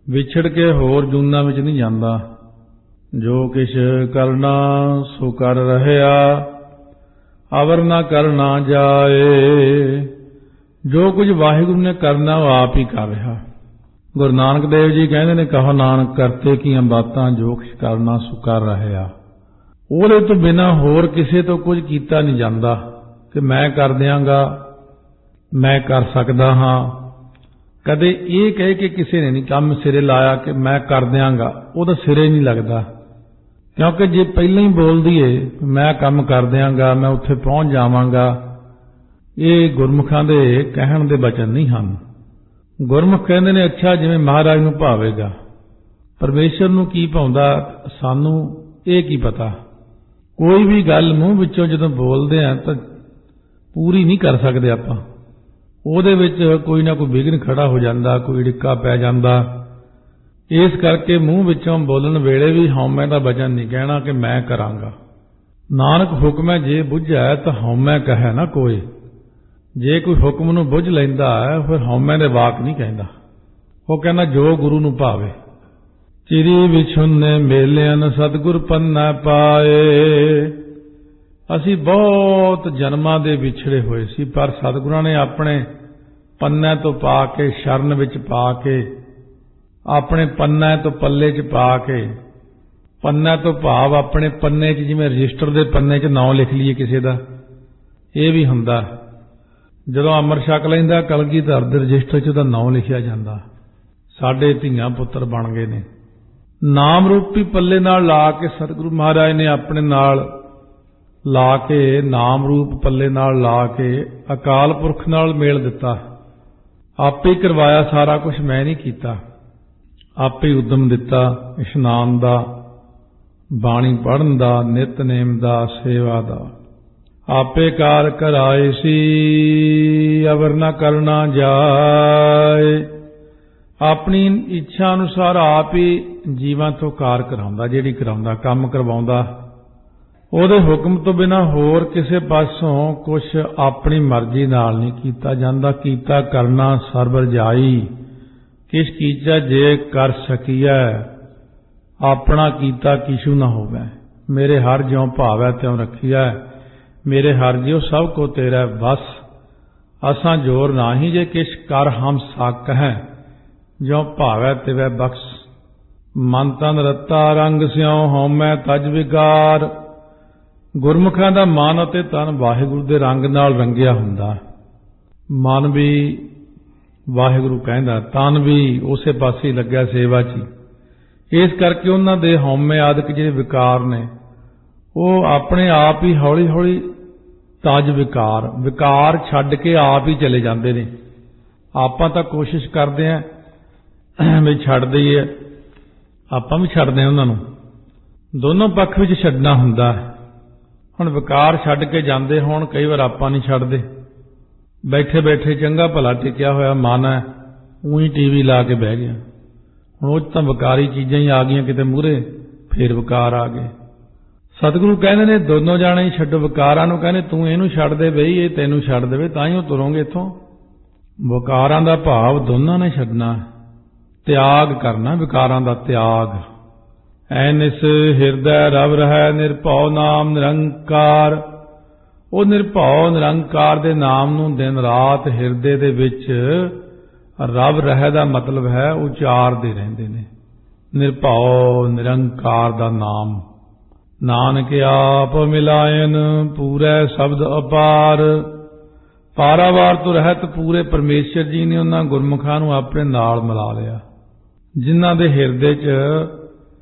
विछड़ के होर जूना विच नहीं जांदा। जो किश करना सो कर रहया, अवर ना करना जाए। जो कुछ वाहिगुरू ने करना वो आप ही कर रहा। गुरु नानक देव जी कहते ने, कहो नानक करते कीआं बातां, जो कुछ करना सो कर रहया। ਉਹਦੇ ਤੋਂ ਬਿਨਾ ਹੋਰ ਕਿਸੇ ਤੋਂ ਕੁਝ ਕੀਤਾ ਨਹੀਂ ਜਾਂਦਾ ਕਿ ਮੈਂ ਕਰ ਦਿਆਂਗਾ, ਮੈਂ ਕਰ ਸਕਦਾ ਹਾਂ। ਕਦੇ ਇਹ ਕਹਿ ਕੇ ਕਿਸੇ ਨੇ ਨਹੀਂ ਕੰਮ ਸਿਰੇ ਲਾਇਆ ਕਿ ਮੈਂ ਕਰ ਦਿਆਂਗਾ, ਉਹਦਾ ਸਿਰੇ ਨਹੀਂ ਲੱਗਦਾ। ਕਿਉਂਕਿ ਜੇ ਪਹਿਲਾਂ ਹੀ ਬੋਲ ਦਈਏ ਮੈਂ ਕੰਮ ਕਰ ਦਿਆਂਗਾ, ਮੈਂ ਉੱਥੇ ਪਹੁੰਚ ਜਾਵਾਂਗਾ, ਇਹ ਗੁਰਮੁਖਾਂ ਦੇ ਕਹਿਣ ਦੇ ਬਚਨ ਨਹੀਂ ਹਨ। ਗੁਰਮੁਖ ਕਹਿੰਦੇ ਨੇ ਅੱਛਾ ਜਿਵੇਂ ਮਹਾਰਾਜ ਨੂੰ ਭਾਵੇਗਾ। ਪਰਮੇਸ਼ਰ ਨੂੰ ਕੀ ਭਾਉਂਦਾ ਸਾਨੂੰ ਇਹ ਕੀ ਪਤਾ। ਕੋਈ ਵੀ ਗੱਲ ਮੂੰਹ ਵਿੱਚੋਂ ਜਦੋਂ ਬੋਲਦੇ ਆ ਤਾਂ ਪੂਰੀ ਨਹੀਂ ਕਰ ਸਕਦੇ ਆਪਾਂ, ਉਹਦੇ ਵਿੱਚ ਕੋਈ ਨਾ ਕੋਈ ਵਿਘਨ ਖੜਾ ਹੋ ਜਾਂਦਾ, ਕੋਈ ਡਿੱਕਾ ਪੈ ਜਾਂਦਾ। ਇਸ ਕਰਕੇ ਮੂੰਹ ਵਿੱਚੋਂ ਬੋਲਣ ਵੇਲੇ ਵੀ ਹਉਮੈ ਦਾ ਵਚਨ ਨਹੀਂ ਕਹਿਣਾ ਕਿ ਮੈਂ ਕਰਾਂਗਾ। ਨਾਨਕ ਹੁਕਮੈ ਜੇ ਬੁੱਝੈ ਤਾਂ ਹਉਮੈ ਕਹੈ ਨਾ ਕੋਈ। ਜੇ ਕੋਈ ਹੁਕਮ ਨੂੰ ਬੁੱਝ ਲੈਂਦਾ ਹੈ ਫਿਰ ਹਉਮੈ ਦੇ ਵਾਕ ਨਹੀਂ ਕਹਿੰਦਾ, ਉਹ ਕਹਿੰਦਾ ਜੋ ਗੁਰੂ ਨੂੰ ਭਾਵੇ। ਚਿਰੀ ਵਿਛੁੰਨੇ ਮੇਲਿਆਨ ਸਤਿਗੁਰ ਪੰਨਾ ਪਾਏ। ਅਸੀਂ ਬਹੁਤ ਜਨਮਾਂ ਦੇ ਵਿਛੜੇ ਹੋਏ ਸੀ, ਪਰ ਸਤਿਗੁਰਾਂ ਨੇ ਆਪਣੇ ਪੰਨੇ ਤੋਂ ਪਾ ਕੇ, ਸ਼ਰਨ ਵਿੱਚ ਪਾ ਕੇ, ਆਪਣੇ ਪੰਨੇ ਤੋਂ ਪੱਲੇ 'ਚ ਪਾ ਕੇ, ਪੰਨੇ ਤੋਂ ਭਾਵ ਆਪਣੇ ਪੰਨੇ 'ਚ, ਜਿਵੇਂ ਰਜਿਸਟਰ ਦੇ ਪੰਨੇ 'ਚ ਨਾਂ ਲਿਖ ਲਈਏ ਕਿਸੇ ਦਾ, ਇਹ ਵੀ ਹੁੰਦਾ। ਜਦੋਂ ਅੰਮ੍ਰਿਤ ਛਕ ਲੈਂਦਾ ਕਲਗੀਧਰ ਦੇ ਰਜਿਸਟਰ 'ਚ ਉਹਦਾ ਨਾਂ ਲਿਖਿਆ ਜਾਂਦਾ। ਸਾਡੇ ਧੀਆਂ ਪੁੱਤਰ ਬਣ ਗਏ ਨੇ। ਨਾਮ ਰੂਪੀ ਪੱਲੇ ਨਾਲ ਲਾ ਕੇ ਸਤਿਗੁਰੂ ਮਹਾਰਾਜ ਨੇ ਆਪਣੇ ਨਾਲ ਲਾ ਕੇ, ਨਾਮ ਰੂਪ ਪੱਲੇ ਨਾਲ ਲਾ ਕੇ ਅਕਾਲ ਪੁਰਖ ਨਾਲ ਮੇਲ ਦਿੱਤਾ। ਆਪੇ ਹੀ ਕਰਵਾਇਆ ਸਾਰਾ ਕੁਝ, ਮੈਂ ਨਹੀਂ ਕੀਤਾ। ਆਪੇ ਹੀ ਉਦਮ ਦਿੱਤਾ ਇਸ਼ਨਾਨ ਦਾ, ਬਾਣੀ ਪੜ੍ਹਨ ਦਾ, ਨਿਤਨੇਮ ਦਾ, ਸੇਵਾ ਦਾ। ਆਪੇ ਕਾਰ ਕਰਾਏ ਸੀ, ਅਵਰ ਨਾ ਕਰਨਾ ਜਾਏ। ਆਪਣੀ ਇੱਛਾ ਅਨੁਸਾਰ ਆਪ ਹੀ ਜੀਵਾਂ ਤੋਂ ਕਾਰ ਕਰਾਉਂਦਾ, ਜਿਹੜੀ ਕਰਾਉਂਦਾ, ਕੰਮ ਕਰਵਾਉਂਦਾ। ਉਹਦੇ ਹੁਕਮ ਤੋਂ ਬਿਨਾਂ ਹੋਰ ਕਿਸੇ ਪਾਸੋਂ ਕੁਝ ਆਪਣੀ ਮਰਜ਼ੀ ਨਾਲ ਨਹੀਂ ਕੀਤਾ ਜਾਂਦਾ। ਕੀਤਾ ਕਰਨਾ ਸਰਬਰ ਜਾਈ, ਕਿਸ ਕੀਚਾ ਜੇ ਕਰ ਸਕੀਐ, ਆਪਣਾ ਕੀਤਾ ਕਿਛੂ ਨਾ ਹੋਵੇ। मेरे हर ज्यों भावै त्यों रखिया, मेरे हर ज्यों सब को तेरा बस, असां जोर नाही जे किश कर हम सक है, ज्यों भावै तिवै बख्श। मन तन रत्ता रंग स्यों होमै तज विकार, गुरमुखां दा मन अते तन वाहिगुरू दे रंग नाल रंगिया हुंदा। मन भी वाहिगुरू कहंदा, तन भी उसे पासे ही लग्या सेवा च। इस करके उन्हां दे हौमे आदਿਕ ਜਿਹੜੇ विकार ने ਉਹ अपने आप ही हौली हौली तज विकार छड्ड के आप ही चले जाते हैं। आपां तां कोशिश करते हैं भी छड्ड दईए, आपां भी छड्डਦੇ हैं उन्हां नूं, दोनों पक्ष विच छड्डना हुंदा है। हुण विकार छड्ड के जाते होण, कई बार आपां नहीं छड्डदे, बैठे बैठे चंगा भला टिकिया होया मन है, ऊही टीवी ला के बह गया, हुण उह तां विकारी चीज़ां ही आ गईयां, किते मूहरे फिर विकार आ गए। सतगुरु कहते ने दोनों जाने ही छड्डो विकारां नूं, कहने तू इहनूं छड्ड दे बई, ये तैनूं छड्ड देवे, तां ही तुरोंगे इत्थों। विकारां दा भाव दोनों ने छड्डना, त्याग करना, विकारां दा त्याग। ऐनिस हिरदै रव रहै निरभਉ नाम निरंकार, ਉਹ ਨਿਰਭਉ ਨਿਰੰਕਾਰ ਦੇ ਨਾਮ ਨੂੰ ਦਿਨ ਰਾਤ ਹਿਰਦੇ ਦੇ ਵਿੱਚ ਰੱਬ ਰਹਿ ਦਾ ਮਤਲਬ ਹੈ ਉਚਾਰਦੇ ਰਹਿੰਦੇ ਨੇ। ਨਿਰਭਉ ਨਿਰੰਕਾਰ ਦਾ ਨਾਮ, ਨਾਨਕ ਆਪ ਮਿਲਾਇਨ ਪੂਰੇ ਸ਼ਬਦ ਅਪਾਰ, ਪਾਰਾਵਾਰ ਤੋਂ ਰਹਿਤ ਪੂਰੇ ਪਰਮੇਸ਼ਰ ਜੀ ਨੇ ਉਹਨਾਂ ਗੁਰਮੁਖਾਂ ਨੂੰ ਆਪਣੇ ਨਾਲ ਮਿਲਾ ਲਿਆ, ਜਿਨ੍ਹਾਂ ਦੇ ਹਿਰਦੇ 'ਚ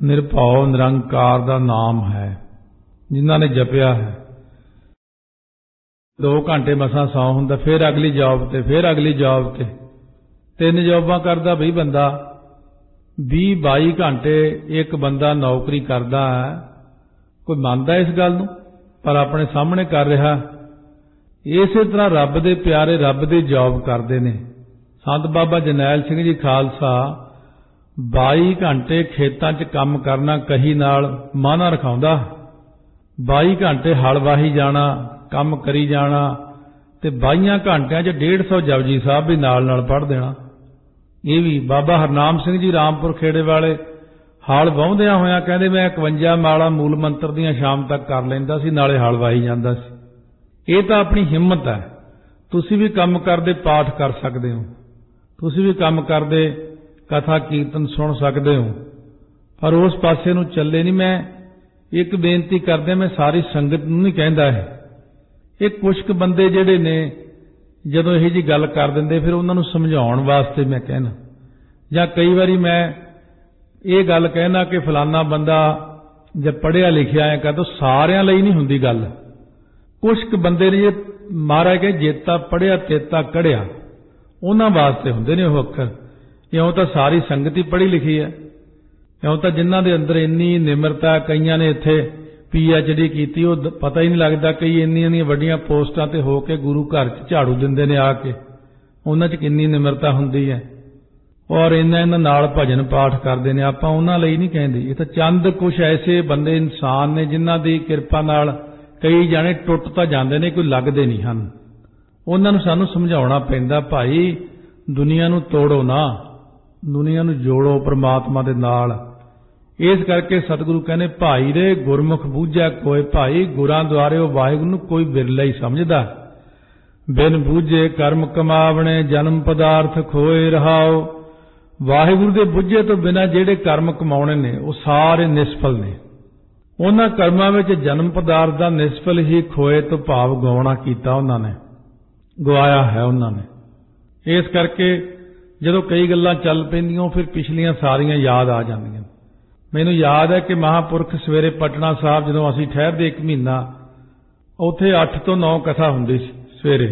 ਨਿਰਭਉ ਨਿਰੰਕਾਰ ਦਾ ਨਾਮ ਹੈ, ਜਿਨ੍ਹਾਂ ਨੇ ਜਪਿਆ ਹੈ। 2 ਘੰਟੇ ਮਸਾਂ ਸੌ ਹੁੰਦਾ, फिर अगली जॉब ते, फिर अगली जॉब ते, 3 जॉबां करदा बई बंदा, 20-22 घंटे एक बंदा नौकरी करदा है। कोई मंनदा इस गल नूं, पर अपने सामने कर रहा। इसे तरह रब दे प्यारे रब दी जॉब करते ने। संत बाबा जरनैल सिंह जी खालसा 22 घंटे खेतां 'ਚ काम करना कही नाल माना रखाउंदा, 22 घंटे हल वाही जाना, ਕੰਮ करी जाना, ते 22 घंटिया 'ਚ 150 जपजी साहब भी नाल नाल पढ़ देना। ये भी बाबा हरनाम सिंह जी रामपुर खेड़े वाले हल वाहुंदियां होया कहंदे मैं 51 माला मूल मंत्र दियां शाम तक कर लैंदा सी, नाले हल वाही जांदा सी। ये तां अपनी हिम्मत है। तुसीं भी काम करदे पाठ कर सकदे हो, तुसीं भी काम करदे कथा कीर्तन सुन सकदे हो, पर उस पासे नूं चले नहीं। मैं एक बेनती करदे, मैं सारी संगत नूं नहीं कहंदा है, ਇਹ ਕੁਝ ਕੁ ਬੰਦੇ ਜਿਹੜੇ ਨੇ ਜਦੋਂ ਇਹੋ ਜਿਹੀ ਗੱਲ ਕਰ ਦਿੰਦੇ, ਫਿਰ ਉਹਨਾਂ ਨੂੰ ਸਮਝਾਉਣ ਵਾਸਤੇ ਮੈਂ ਕਹਿਣਾ, ਜਾਂ ਕਈ ਵਾਰੀ ਮੈਂ ਇਹ ਗੱਲ ਕਹਿਣਾ ਕਿ ਫਲਾਨਾ ਬੰਦਾ ਜੇ ਪੜ੍ਹਿਆ ਲਿਖਿਆ ਹੈ, ਕਹਦਾ ਸਾਰਿਆਂ ਲਈ ਨਹੀਂ ਹੁੰਦੀ ਗੱਲ। ਕੁਝ ਕੁ ਬੰਦੇ ਨੇ, ਜੇ ਮਹਾਰਾਜ ਕਹੇ ਜੇਤਾ ਪੜ੍ਹਿਆ ਤੇਤਾ ਕੜਿਆ, ਉਹਨਾਂ ਵਾਸਤੇ ਹੁੰਦੇ ਨੇ ਉਹ ਅੱਖਰ। ਇਉਂ ਤਾਂ ਸਾਰੀ ਸੰਗਤ ਹੀ ਪੜ੍ਹੀ ਲਿਖੀ ਹੈ, ਇਉਂ ਤਾਂ ਜਿਨ੍ਹਾਂ ਦੇ ਅੰਦਰ ਇੰਨੀ ਨਿਮਰਤਾ, ਕਈਆਂ ਨੇ ਇੱਥੇ PhD ਕੀਤੀ, ਉਹ ਪਤਾ ਹੀ ਨਹੀਂ ਲੱਗਦਾ, ਕਈ ਇੰਨੀਆਂ ਵੱਡੀਆਂ ਪੋਸਟਾਂ ਤੇ ਹੋ ਕੇ ਗੁਰੂ ਘਰ 'ਚ ਝਾੜੂ ਦਿੰਦੇ ਨੇ ਆ ਕੇ, ਉਹਨਾਂ 'ਚ ਕਿੰਨੀ ਨਿਮਰਤਾ ਹੁੰਦੀ ਹੈ, ਔਰ ਇਹਨਾਂ ਨਾਲ ਭਜਨ ਪਾਠ ਕਰਦੇ ਨੇ। ਆਪਾਂ ਉਹਨਾਂ ਲਈ ਨਹੀਂ ਕਹਿੰਦੇ, ਇਹ ਤਾਂ ਚੰਦ ਕੁਛ ਐਸੇ ਬੰਦੇ ਇਨਸਾਨ ਨੇ ਜਿਨ੍ਹਾਂ ਦੀ ਕਿਰਪਾ ਨਾਲ ਕਈ ਜਾਣੇ ਟੁੱਟ ਤਾਂ ਜਾਂਦੇ ਨੇ, ਕੋਈ ਲੱਗਦੇ ਨਹੀਂ ਹਨ। ਉਹਨਾਂ ਨੂੰ ਸਾਨੂੰ ਸਮਝਾਉਣਾ ਪੈਂਦਾ, ਭਾਈ ਦੁਨੀਆ ਨੂੰ ਤੋੜੋ ਨਾ, ਦੁਨੀਆ ਨੂੰ ਜੋੜੋ ਪ੍ਰਮਾਤਮਾ ਦੇ ਨਾਲ। इस करके सतगुरु कहने भाई रे गुरमुख बूझै कोय भाई, गुरां द्वारे वो वाहिगुरू नूं कोई बिरला ही समझदा। बिन बूझे कर्म कमावणे जन्म पदार्थ खोए रहाओ। वाहिगुरू दे बूझे तो बिना जेड़े कर्म कमाउणे ने वो सारे निष्फल ने। उन्हां कर्मां विच जन्म पदार्थ दा निष्फल ही खोए तो भाव गवाउणा कीता उन्हां ने, गवाया है उन्हां ने। इस करके जदों कई गल्लां चल पैंदियां फिर पिछलियां सारियां याद आ जांदियां। मैनूं याद है कि महापुरख सवेरे पटना साहब जदों असीं ठहरदे 1 महीना, उत्थे 8 ਤੋਂ 9 कथा हुंदी सी। सवेरे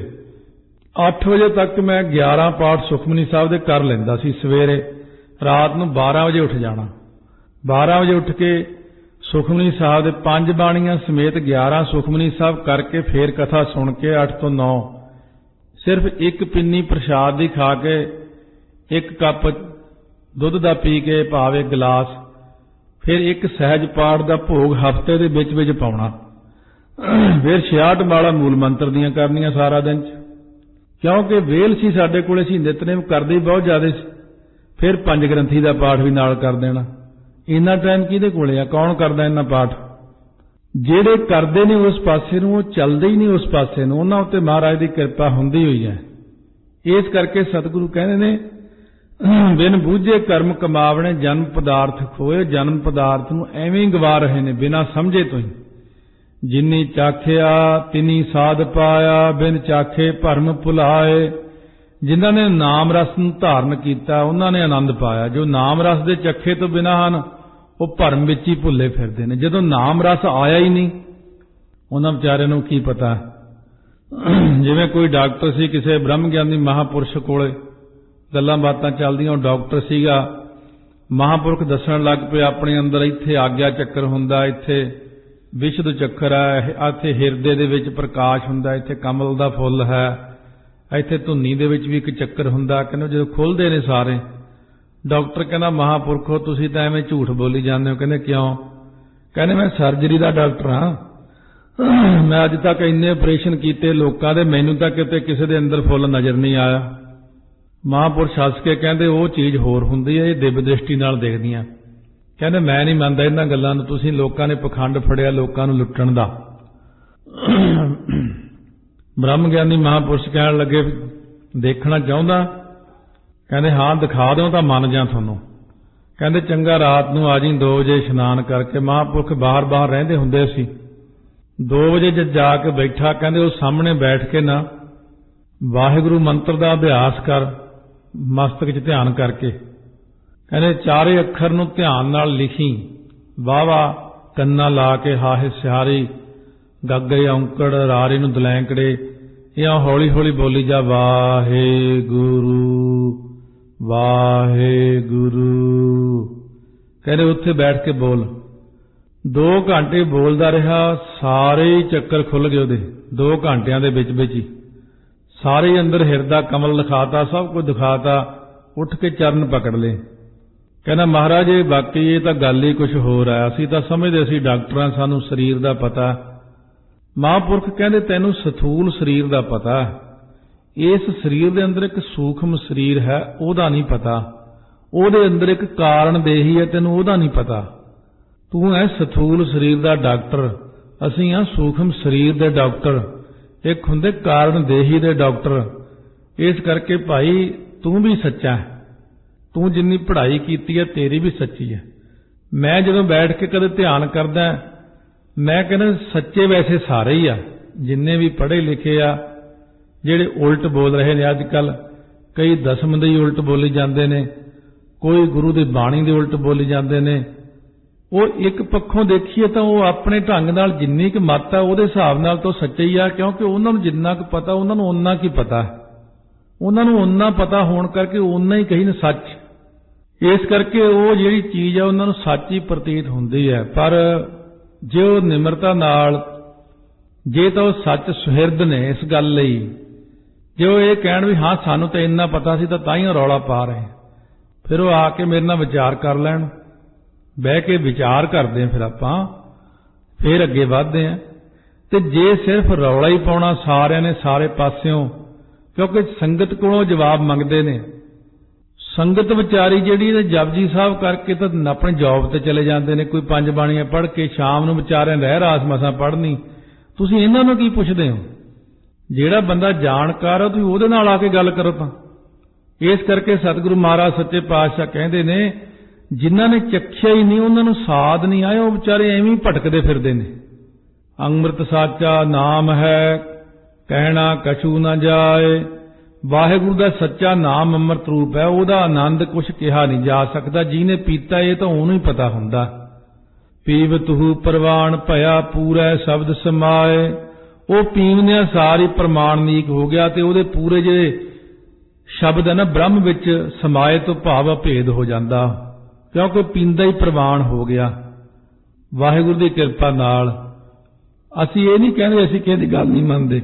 8 ਵਜੇ तक मैं 11 पाठ सुखमनी साहब दे कर लैंदा सी सवेरे। रात नूं 12 वजे उठ जाना, 12 वजे उठ के सुखमनी साहब दे 5 बाणियां समेत 11 सुखमनी साहब करके फिर कथा सुन के 8 ਤੋਂ 9 सिर्फ 1 पिन्नी प्रसाद दी खा के 1 कप दुध दा पी के भाव 1 गिलास, फिर 1 सहज पाठ का भोग हफ्ते के विच पाउणा, फिर 66 माला मूल मंत्र दियां करनियां सारा दिन, क्योंकि वेल सी साडे कोले, सी नितनेम करदे ही बहुत ज़्यादा सी। फिर 5 ग्रंथी का पाठ भी नाल कर देना। इन्ना टाइम किहदे कोले आ, कौन करदा इन्ना पाठ? ਜਿਹੜੇ ਕਰਦੇ ਨੇ ਉਸ ਪਾਸੇ ਨੂੰ, ਉਹ ਚੱਲਦੇ ਹੀ ਨਹੀਂ ਉਸ ਪਾਸੇ ਨੂੰ, ਉਹਨਾਂ ਉੱਤੇ ਮਹਾਰਾਜ ਦੀ ਕਿਰਪਾ ਹੁੰਦੀ ਹੋਈ ਹੈ। ਇਸ ਕਰਕੇ ਸਤਿਗੁਰੂ ਕਹਿੰਦੇ ਨੇ, ਬਿਨ ਬੂਝੇ ਕਰਮ ਕਮਾਵਣੇ, ਜਨਮ ਪਦਾਰਥ ਖੋਏ। ਜਨਮ ਪਦਾਰਥ ਨੂੰ ਐਵੇਂ ਹੀ ਗਵਾ ਰਹੇ ਨੇ ਬਿਨਾਂ ਸਮਝੇ ਤੋਂ ਹੀ। ਜਿਨੀ ਚਾਖਿਆ ਤਿਨੀ ਸਾਧ ਪਾਇਆ, ਬਿਨ ਚਾਖੇ ਭਰਮ ਭੁਲਾਏ। ਜਿਨ੍ਹਾਂ ਨੇ ਨਾਮ ਰਸ ਨੂੰ ਧਾਰਨ ਕੀਤਾ ਉਹਨਾਂ ਨੇ ਆਨੰਦ ਪਾਇਆ। ਜੋ ਨਾਮ ਰਸ ਦੇ ਚੱਖੇ ਤੋਂ ਬਿਨਾਂ ਹਨ ਉਹ ਭਰਮ ਵਿੱਚ ਹੀ ਭੁੱਲੇ ਫਿਰਦੇ ਨੇ। ਜਦੋਂ ਨਾਮ ਰਸ ਆਇਆ ਹੀ ਨਹੀਂ ਉਹਨਾਂ ਵਿਚਾਰਿਆਂ ਨੂੰ ਕੀ ਪਤਾ। ਜਿਵੇਂ ਕੋਈ ਡਾਕਟਰ ਸੀ ਕਿਸੇ ਬ੍ਰਹਮ ਗਿਆਨੀ ਮਹਾਂਪੁਰਸ਼ ਕੋਲੇ, ਗੱਲਾਂ ਬਾਤਾਂ ਚੱਲਦੀਆਂ, ਉਹ ਡਾਕਟਰ ਸੀਗਾ, ਮਹਾਂਪੁਰਖ ਦੱਸਣ ਲੱਗ ਪਏ ਆਪਣੇ ਅੰਦਰ ਇੱਥੇ ਆਗਿਆ ਚੱਕਰ ਹੁੰਦਾ, ਇੱਥੇ ਵਿਸ਼ਦ ਚੱਕਰ ਹੈ, ਇੱਥੇ ਹਿਰਦੇ ਦੇ ਵਿੱਚ ਪ੍ਰਕਾਸ਼ ਹੁੰਦਾ, ਇੱਥੇ ਕਮਲ ਦਾ ਫੁੱਲ ਹੈ, ਇੱਥੇ ਧੁੰਨੀ ਦੇ ਵਿੱਚ ਵੀ ਇੱਕ ਚੱਕਰ ਹੁੰਦਾ। ਕਹਿੰਦੇ ਜਦੋਂ ਖੁੱਲ੍ਹਦੇ ਨੇ ਸਾਰੇ, ਡਾਕਟਰ ਕਹਿੰਦਾ ਮਹਾਂਪੁਰਖੋ ਤੁਸੀਂ ਤਾਂ ਐਵੇਂ ਝੂਠ ਬੋਲੀ ਜਾਂਦੇ ਹੋ। ਕਹਿੰਦੇ ਕਿਉਂ? ਕਹਿੰਦੇ ਮੈਂ ਸਰਜਰੀ ਦਾ ਡਾਕਟਰ ਹਾਂ, ਮੈਂ ਅੱਜ ਤੱਕ ਇੰਨੇ ਆਪਰੇਸ਼ਨ ਕੀਤੇ ਲੋਕਾਂ ਦੇ, ਮੈਨੂੰ ਤਾਂ ਕਿਤੇ ਕਿਸੇ ਦੇ ਅੰਦਰ ਫੁੱਲ ਨਜ਼ਰ ਨਹੀਂ ਆਇਆ। ਮਹਾਂਪੁਰਸ਼ ਹੱਸ ਕੇ ਕਹਿੰਦੇ ਉਹ ਚੀਜ਼ ਹੋਰ ਹੁੰਦੀ ਹੈ, ਇਹ ਦਿਵ ਦ੍ਰਿਸ਼ਟੀ ਨਾਲ ਦੇਖਦੀਆਂ। ਕਹਿੰਦੇ ਮੈਂ ਨਹੀਂ ਮੰਨਦਾ ਇਹਨਾਂ ਗੱਲਾਂ ਨੂੰ, ਤੁਸੀਂ ਲੋਕਾਂ ਨੇ ਪਖੰਡ ਫੜਿਆ ਲੋਕਾਂ ਨੂੰ ਲੁੱਟਣ ਦਾ। ਬ੍ਰਹਮ ਗਿਆਨੀ ਮਹਾਂਪੁਰਸ਼ ਕਹਿਣ ਲੱਗੇ ਦੇਖਣਾ ਚਾਹੁੰਦਾ? ਕਹਿੰਦੇ ਹਾਂ ਦਿਖਾ ਦਿਓ ਤਾਂ ਮੰਨ ਜਾ ਤੁਹਾਨੂੰ। ਕਹਿੰਦੇ ਚੰਗਾ ਰਾਤ ਨੂੰ ਆ ਜੀ 2 ਵਜੇ ਇਸ਼ਨਾਨ ਕਰਕੇ। ਮਹਾਂਪੁਰਖ ਬਾਹਰ ਰਹਿੰਦੇ ਹੁੰਦੇ ਸੀ। 2 ਵਜੇ ਜਦ ਜਾ ਕੇ ਬੈਠਾ, ਕਹਿੰਦੇ ਉਹ ਸਾਹਮਣੇ ਬੈਠ ਕੇ ਨਾ ਵਾਹਿਗੁਰੂ ਮੰਤਰ ਦਾ ਅਭਿਆਸ ਕਰ, ਮਸਤਕ 'ਚ ਧਿਆਨ ਕਰਕੇ। ਕਹਿੰਦੇ 4 ਅੱਖਰ ਨੂੰ ਧਿਆਨ ਨਾਲ ਲਿਖੀ, ਵਾਵਾ ਕੰਨਾ ਲਾ ਕੇ ਹਾਹੇ ਸਿਹਾਰੀ, ਗੱਗੇ ਔਂਕੜ ਰਾਰੇ ਨੂੰ ਦਲੈਂਕੜੇ, ਇਹ ਹੌਲੀ ਹੌਲੀ ਬੋਲੀ ਜਾ, ਵਾਹਿਗੁਰੂ ਵਾਹਿਗੁਰੂ। ਕਹਿੰਦੇ ਉੱਥੇ ਬੈਠ ਕੇ ਬੋਲ। 2 ਘੰਟੇ ਬੋਲਦਾ ਰਿਹਾ, ਸਾਰੇ ਚੱਕਰ ਖੁੱਲ ਗਏ ਉਹਦੇ 2 ਘੰਟਿਆਂ ਦੇ ਵਿੱਚ ਹੀ। ਸਾਰੇ ਅੰਦਰ ਹਿਰਦਾ ਕਮਲ ਲਿਖਾਤਾ, ਸਭ ਕੁਝ ਦਿਖਾਤਾ। ਉੱਠ ਕੇ ਚਰਨ ਪਕੜ ਲਏ। ਕਹਿੰਦਾ ਮਹਾਰਾਜ ਇਹ ਬਾਕੀ ਇਹ ਤਾਂ ਗੱਲ ਹੀ ਕੁਝ ਹੋਰ ਆ, ਅਸੀਂ ਤਾਂ ਸਮਝਦੇ ਸੀ ਡਾਕਟਰਾਂ, ਸਾਨੂੰ ਸਰੀਰ ਦਾ ਪਤਾ। ਮਹਾਂਪੁਰਖ ਕਹਿੰਦੇ ਤੈਨੂੰ ਸਥੂਲ ਸਰੀਰ ਦਾ ਪਤਾ, ਇਸ ਸਰੀਰ ਦੇ ਅੰਦਰ ਇੱਕ ਸੂਖਮ ਸਰੀਰ ਹੈ, ਉਹਦਾ ਨਹੀਂ ਪਤਾ। ਉਹਦੇ ਅੰਦਰ ਇੱਕ ਕਾਰਨ ਦੇਹੀ ਹੈ, ਤੈਨੂੰ ਉਹਦਾ ਨਹੀਂ ਪਤਾ। ਤੂੰ ਹੈ ਸਥੂਲ ਸਰੀਰ ਦਾ ਡਾਕਟਰ, ਅਸੀਂ ਹਾਂ ਸੂਖਮ ਸਰੀਰ ਦੇ ਡਾਕਟਰ। ਇੱਕ ਹੁੰਦੇ ਕਾਰਨ ਦੇਹੀ ਦੇ ਡਾਕਟਰ। ਇਸ ਕਰਕੇ ਭਾਈ ਤੂੰ ਵੀ ਸੱਚਾ ਹੈ, ਤੂੰ ਜਿੰਨੀ ਪੜ੍ਹਾਈ ਕੀਤੀ ਹੈ ਤੇਰੀ ਵੀ ਸੱਚੀ ਹੈ। ਮੈਂ ਜਦੋਂ ਬੈਠ ਕੇ ਕਦੇ ਧਿਆਨ ਕਰਦਾ, ਮੈਂ ਕਹਿੰਦਾ ਸੱਚੇ ਵੈਸੇ ਸਾਰੇ ਹੀ ਆ, ਜਿੰਨੇ ਵੀ ਪੜ੍ਹੇ ਲਿਖੇ ਆ। ਜਿਹੜੇ ਉਲਟ ਬੋਲ ਰਹੇ ਨੇ ਅੱਜ ਕੱਲ, ਕਈ ਦਸਮ ਦੇ ਹੀ ਉਲਟ ਬੋਲੀ ਜਾਂਦੇ ਨੇ, ਕੋਈ ਗੁਰੂ ਦੀ ਬਾਣੀ ਦੇ ਉਲਟ ਬੋਲੀ ਜਾਂਦੇ ਨੇ। ਉਹ ਇੱਕ ਪੱਖੋਂ ਦੇਖੀਏ ਤਾਂ ਉਹ ਆਪਣੇ ਢੰਗ ਨਾਲ ਜਿੰਨੀ ਕੁ ਮੱਤ ਆ ਉਹਦੇ ਹਿਸਾਬ ਨਾਲ ਤਾਂ ਸੱਚੇ ਹੀ ਆ, ਕਿਉਂਕਿ ਉਹਨਾਂ ਨੂੰ ਜਿੰਨਾ ਕੁ ਪਤਾ ਉਹਨਾਂ ਨੂੰ ਓਨਾ ਕੀ ਪਤਾ, ਉਹਨਾਂ ਨੂੰ ਓਨਾ ਪਤਾ ਹੋਣ ਕਰਕੇ ਓਨਾ ਹੀ ਕਹੀ ਨਾ ਸੱਚ। ਇਸ ਕਰਕੇ ਉਹ ਜਿਹੜੀ ਚੀਜ਼ ਆ ਉਹਨਾਂ ਨੂੰ ਸੱਚ ਹੀ ਪ੍ਰਤੀਤ ਹੁੰਦੀ ਹੈ। ਪਰ ਜੇ ਉਹ ਨਿਮਰਤਾ ਨਾਲ, ਜੇ ਤਾਂ ਉਹ ਸੱਚ ਸੁਹਿਰਦ ਨੇ ਇਸ ਗੱਲ ਲਈ, ਜੇ ਉਹ ਇਹ ਕਹਿਣ ਵੀ ਹਾਂ ਸਾਨੂੰ ਤਾਂ ਇੰਨਾ ਪਤਾ ਸੀ ਤਾਂ ਹੀ ਰੌਲਾ ਪਾ ਰਹੇ, ਫਿਰ ਉਹ ਆ ਕੇ ਮੇਰੇ ਨਾਲ ਵਿਚਾਰ ਕਰ ਲੈਣ, ਬਹਿ ਕੇ ਵਿਚਾਰ ਕਰਦੇ ਹਾਂ, ਫਿਰ ਆਪਾਂ ਫਿਰ ਅੱਗੇ ਵਧਦੇ ਹਾਂ। ਤੇ ਜੇ ਸਿਰਫ ਰੌਲਾ ਹੀ ਪਾਉਣਾ ਸਾਰਿਆਂ ਨੇ ਸਾਰੇ ਪਾਸਿਓਂ, ਕਿਉਂਕਿ ਸੰਗਤ ਕੋਲੋਂ ਜਵਾਬ ਮੰਗਦੇ ਨੇ। ਸੰਗਤ ਵਿਚਾਰੀ ਜਿਹੜੀ ਨੇ ਜਪਜੀ ਸਾਹਿਬ ਕਰਕੇ ਤਾਂ ਆਪਣੇ ਜੌਬ ਤੇ ਚਲੇ ਜਾਂਦੇ ਨੇ, ਕੋਈ 5 ਬਾਣੀਆਂ ਪੜ੍ਹ ਕੇ ਸ਼ਾਮ ਨੂੰ ਵਿਚਾਰਿਆਂ ਰਹਿ ਰਾਸ ਮਸਾਂ ਪੜ੍ਹਨੀ। ਤੁਸੀਂ ਇਹਨਾਂ ਨੂੰ ਕੀ ਪੁੱਛਦੇ ਹੋ? ਜਿਹੜਾ ਬੰਦਾ ਜਾਣਕਾਰ ਆ ਤੁਸੀਂ ਉਹਦੇ ਨਾਲ ਆ ਕੇ ਗੱਲ ਕਰੋ। ਤਾਂ ਇਸ ਕਰਕੇ ਸਤਿਗੁਰੂ ਮਹਾਰਾਜ ਸੱਚੇ ਪਾਤਸ਼ਾਹ ਕਹਿੰਦੇ ਨੇ ਜਿਨ੍ਹਾਂ ਨੇ ਚੱਖਿਆ ਹੀ ਨਹੀਂ, ਉਹਨਾਂ ਨੂੰ ਸਾਧ ਨਹੀਂ ਆਏ, ਉਹ ਵਿਚਾਰੇ ਐਵੇਂ ਹੀ ਭਟਕਦੇ ਫਿਰਦੇ ਨੇ। ਅੰਮ੍ਰਿਤ ਸਾਚਾ ਨਾਮ ਹੈ ਕਹਿਣਾ ਕਛੂ ਨਾ ਜਾਏ। ਵਾਹਿਗੁਰੂ ਦਾ ਸੱਚਾ ਨਾਮ ਅੰਮ੍ਰਿਤ ਰੂਪ ਹੈ, ਉਹਦਾ ਆਨੰਦ ਕੁਛ ਕਿਹਾ ਨਹੀਂ ਜਾ ਸਕਦਾ। ਜਿਹਨੇ ਪੀਤਾ ਇਹ ਤਾਂ ਉਹਨੂੰ ਹੀ ਪਤਾ ਹੁੰਦਾ। ਪੀਵਤੁ ਪ੍ਰਵਾਨ ਭਇਆ ਪੂਰੈ ਸ਼ਬਦ ਸਮਾਏ। ਉਹ ਪੀਵਨਿਆ ਸਾਰੀ ਪ੍ਰਮਾਣਿਕ ਹੋ ਗਿਆ ਤੇ ਉਹਦੇ ਪੂਰੇ ਜਿਹੜੇ ਸ਼ਬਦ ਹੈ ਨਾ ਬ੍ਰਹਮ ਵਿੱਚ ਸਮਾਏ ਤੋਂ ਭਾਵ ਅਭੇਦ ਹੋ ਜਾਂਦਾ, ਕਿਉਂਕਿ ਪੀਂਦਾ ਹੀ ਪ੍ਰਵਾਨ ਹੋ ਗਿਆ ਵਾਹਿਗੁਰੂ ਦੀ ਕਿਰਪਾ ਨਾਲ। ਅਸੀਂ ਇਹ ਨਹੀਂ ਕਹਿੰਦੇ ਅਸੀਂ ਕਿਸੇ ਦੀ ਗੱਲ ਨਹੀਂ ਮੰਨਦੇ,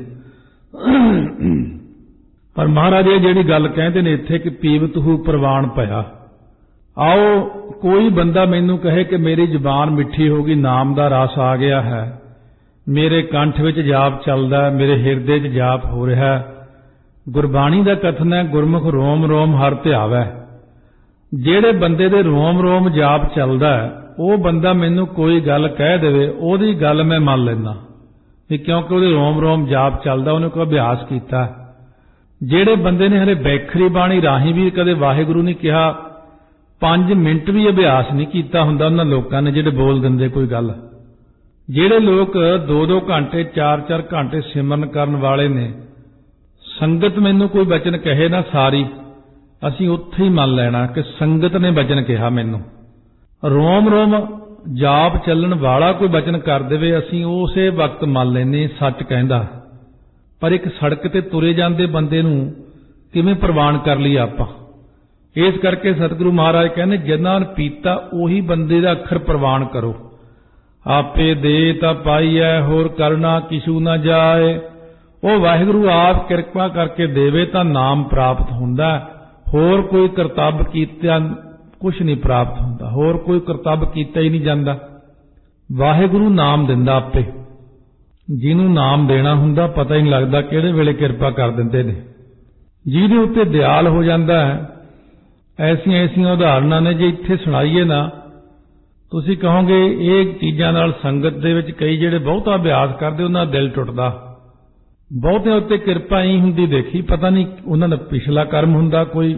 ਪਰ ਮਹਾਰਾਜ ਇਹ ਜਿਹੜੀ ਗੱਲ ਕਹਿੰਦੇ ਨੇ ਇੱਥੇ ਕਿ ਪੀਵਤੁ ਪ੍ਰਵਾਨ ਭਇਆ। ਆਓ ਕੋਈ ਬੰਦਾ ਮੈਨੂੰ ਕਹੇ ਕਿ ਮੇਰੀ ਜ਼ੁਬਾਨ ਮਿੱਠੀ ਹੋ ਗਈ, ਨਾਮ ਦਾ ਰਸ ਆ ਗਿਆ ਹੈ, ਮੇਰੇ ਕੰਠ ਵਿੱਚ ਜਾਪ ਚੱਲਦਾ, ਮੇਰੇ ਹਿਰਦੇ 'ਚ ਜਾਪ ਹੋ ਰਿਹਾ। ਗੁਰਬਾਣੀ ਦਾ ਕਥਨ ਹੈ ਗੁਰਮੁਖ ਰੋਮ ਰੋਮ ਹਰਿ ਧਿਆਵੈ। ਜਿਹੜੇ ਬੰਦੇ ਦੇ ਰੋਮ ਰੋਮ ਜਾਪ ਚੱਲਦਾ ਉਹ ਬੰਦਾ ਮੈਨੂੰ ਕੋਈ ਗੱਲ ਕਹਿ ਦੇਵੇ ਉਹਦੀ ਗੱਲ ਮੈਂ ਮੰਨ ਲੈਂਦਾ ਵੀ ਕਿਉਂਕਿ ਉਹਦੇ ਰੋਮ ਰੋਮ ਜਾਪ ਚੱਲਦਾ, ਉਹਨੇ ਕੋਈ ਅਭਿਆਸ ਕੀਤਾ। ਜਿਹੜੇ ਬੰਦੇ ਨੇ ਹਲੇ ਬੈਖਰੀ ਬਾਣੀ ਰਾਹੀਂ ਵੀ ਕਦੇ ਵਾਹਿਗੁਰੂ ਨਹੀਂ ਕਿਹਾ, 5 ਮਿੰਟ ਵੀ ਅਭਿਆਸ ਨਹੀਂ ਕੀਤਾ ਹੁੰਦਾ ਉਹਨਾਂ ਲੋਕਾਂ ਨੇ ਜਿਹੜੇ ਬੋਲ ਦਿੰਦੇ ਕੋਈ ਗੱਲ। ਜਿਹੜੇ ਲੋਕ 2-2 ਘੰਟੇ 4-4 ਘੰਟੇ ਸਿਮਰਨ ਕਰਨ ਵਾਲੇ ਨੇ, ਸੰਗਤ ਮੈਨੂੰ ਕੋਈ ਬਚਨ ਕਹੇ ਨਾ ਸਾਰੀ, ਅਸੀਂ ਉੱਥੇ ਹੀ ਮੰਨ ਲੈਣਾ ਕਿ ਸੰਗਤ ਨੇ ਬਚਨ ਕਿਹਾ। ਮੈਨੂੰ ਰੋਮ ਰੋਮ ਜਾਪ ਚੱਲਣ ਵਾਲਾ ਕੋਈ ਬਚਨ ਕਰ ਦੇਵੇ, ਅਸੀਂ ਉਸੇ ਵਕਤ ਮੰਨ ਲੈਨੇ ਸੱਚ ਕਹਿੰਦਾ। ਪਰ ਇੱਕ ਸੜਕ ਤੇ ਤੁਰੇ ਜਾਂਦੇ ਬੰਦੇ ਨੂੰ ਕਿਵੇਂ ਪ੍ਰਵਾਨ ਕਰ ਲਈ ਆਪਾਂ? ਇਸ ਕਰਕੇ ਸਤਿਗੁਰੂ ਮਹਾਰਾਜ ਕਹਿੰਦੇ ਜਿਨ੍ਹਾਂ ਨੇ ਪੀਤਾ ਉਹੀ ਬੰਦੇ ਦਾ ਅੱਖਰ ਪ੍ਰਵਾਨ ਕਰੋ। ਆਪੇ ਦੇ ਤਾਂ ਪਾਈਐ ਹੋਰ ਕਰਨਾ ਕਿਛੂ ਨਾ ਜਾਏ। ਉਹ ਵਾਹਿਗੁਰੂ ਆਪ ਕਿਰਪਾ ਕਰਕੇ ਦੇਵੇ ਤਾਂ ਨਾਮ ਪ੍ਰਾਪਤ ਹੁੰਦਾ, ਹੋਰ ਕੋਈ ਕਰਤੱਵ ਕੀਤਾ ਕੁਛ ਨਹੀਂ ਪ੍ਰਾਪਤ ਹੁੰਦਾ, ਹੋਰ ਕੋਈ ਕਰਤੱਵ ਕੀਤਾ ਹੀ ਨਹੀਂ ਜਾਂਦਾ। ਵਾਹਿਗੁਰੂ ਨਾਮ ਦਿੰਦਾ ਆਪੇ, ਜਿਹਨੂੰ ਨਾਮ ਦੇਣਾ ਹੁੰਦਾ ਪਤਾ ਹੀ ਨਹੀਂ ਲੱਗਦਾ ਕਿਹੜੇ ਵੇਲੇ ਕਿਰਪਾ ਕਰ ਦਿੰਦੇ ਨੇ। ਜਿਹਦੇ ਉੱਤੇ ਦਿਆਲ ਹੋ ਜਾਂਦਾ ਹੈ। ਐਸੀਆਂ ਐਸੀਆਂ ਉਦਾਹਰਨਾਂ ਨੇ, ਜੇ ਇੱਥੇ ਸੁਣਾਈਏ ਨਾ ਤੁਸੀਂ ਕਹੋਗੇ ਇਹ ਚੀਜ਼ਾਂ ਨਾਲ ਸੰਗਤ ਦੇ ਵਿੱਚ ਕਈ ਜਿਹੜੇ ਬਹੁਤਾ ਅਭਿਆਸ ਕਰਦੇ ਉਹਨਾਂ ਦਾ ਦਿਲ ਟੁੱਟਦਾ। ਬਹੁਤਿਆਂ ਉੱਤੇ ਕਿਰਪਾ ਹੀ ਹੁੰਦੀ ਦੇਖੀ, ਪਤਾ ਨਹੀਂ ਉਹਨਾਂ ਦਾ ਪਿਛਲਾ ਕਰਮ ਹੁੰਦਾ ਕੋਈ,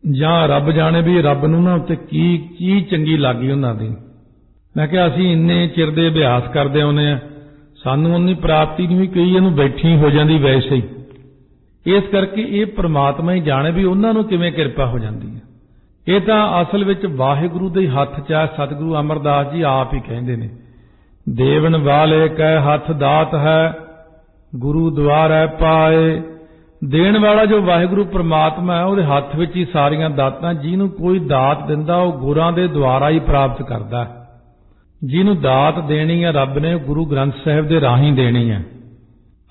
ਜਾਂ ਰੱਬ ਜਾਣੇ ਵੀ ਰੱਬ ਨੂੰ ਨਾ ਉੱਤੇ ਕੀ ਚੀਜ਼ ਚੰਗੀ ਲੱਗੀ ਉਹਨਾਂ ਦੀ। ਮੈਂ ਕਿਹਾ ਅਸੀਂ ਇੰਨੇ ਚਿਰ ਦੇ ਅਭਿਆਸ ਕਰਦੇ ਆਉਂਦੇ ਆ, ਸਾਨੂੰ ਉਨੀ ਪ੍ਰਾਪਤੀ ਨਹੀਂ ਹੋਈ, ਕਈ ਇਹਨੂੰ ਬੈਠੀ ਹੋ ਜਾਂਦੀ ਵੈਸੇ ਹੀ। ਇਸ ਕਰਕੇ ਇਹ ਪ੍ਰਮਾਤਮਾ ਹੀ ਜਾਣੇ ਵੀ ਉਹਨਾਂ ਨੂੰ ਕਿਵੇਂ ਕਿਰਪਾ ਹੋ ਜਾਂਦੀ ਹੈ। ਇਹ ਤਾਂ ਅਸਲ ਵਿੱਚ ਵਾਹਿਗੁਰੂ ਦੇ ਹੱਥ 'ਚ ਹੈ। ਸਤਿਗੁਰੂ ਅਮਰਦਾਸ ਜੀ ਆਪ ਹੀ ਕਹਿੰਦੇ ਨੇ, ਦੇਵਨ ਵਾਲੇ ਕੈ ਹੱਥ ਦਾਤ ਹੈ, ਗੁਰੂ ਦੁਆਰੈ ਪਾਏ। ਦੇਣ ਵਾਲਾ ਜੋ ਵਾਹਿਗੁਰੂ ਪ੍ਰਮਾਤਮਾ ਹੈ ਉਹਦੇ ਹੱਥ ਵਿੱਚ ਹੀ ਸਾਰੀਆਂ ਦਾਤਾਂ। ਜਿਹਨੂੰ ਕੋਈ ਦਾਤ ਦਿੰਦਾ ਉਹ ਗੁਰਾਂ ਦੇ ਦੁਆਰਾ ਹੀ ਪ੍ਰਾਪਤ ਕਰਦਾ। ਜਿਹਨੂੰ ਦਾਤ ਦੇਣੀ ਹੈ ਰੱਬ ਨੇ, ਗੁਰੂ ਗ੍ਰੰਥ ਸਾਹਿਬ ਦੇ ਰਾਹੀਂ ਦੇਣੀ ਹੈ।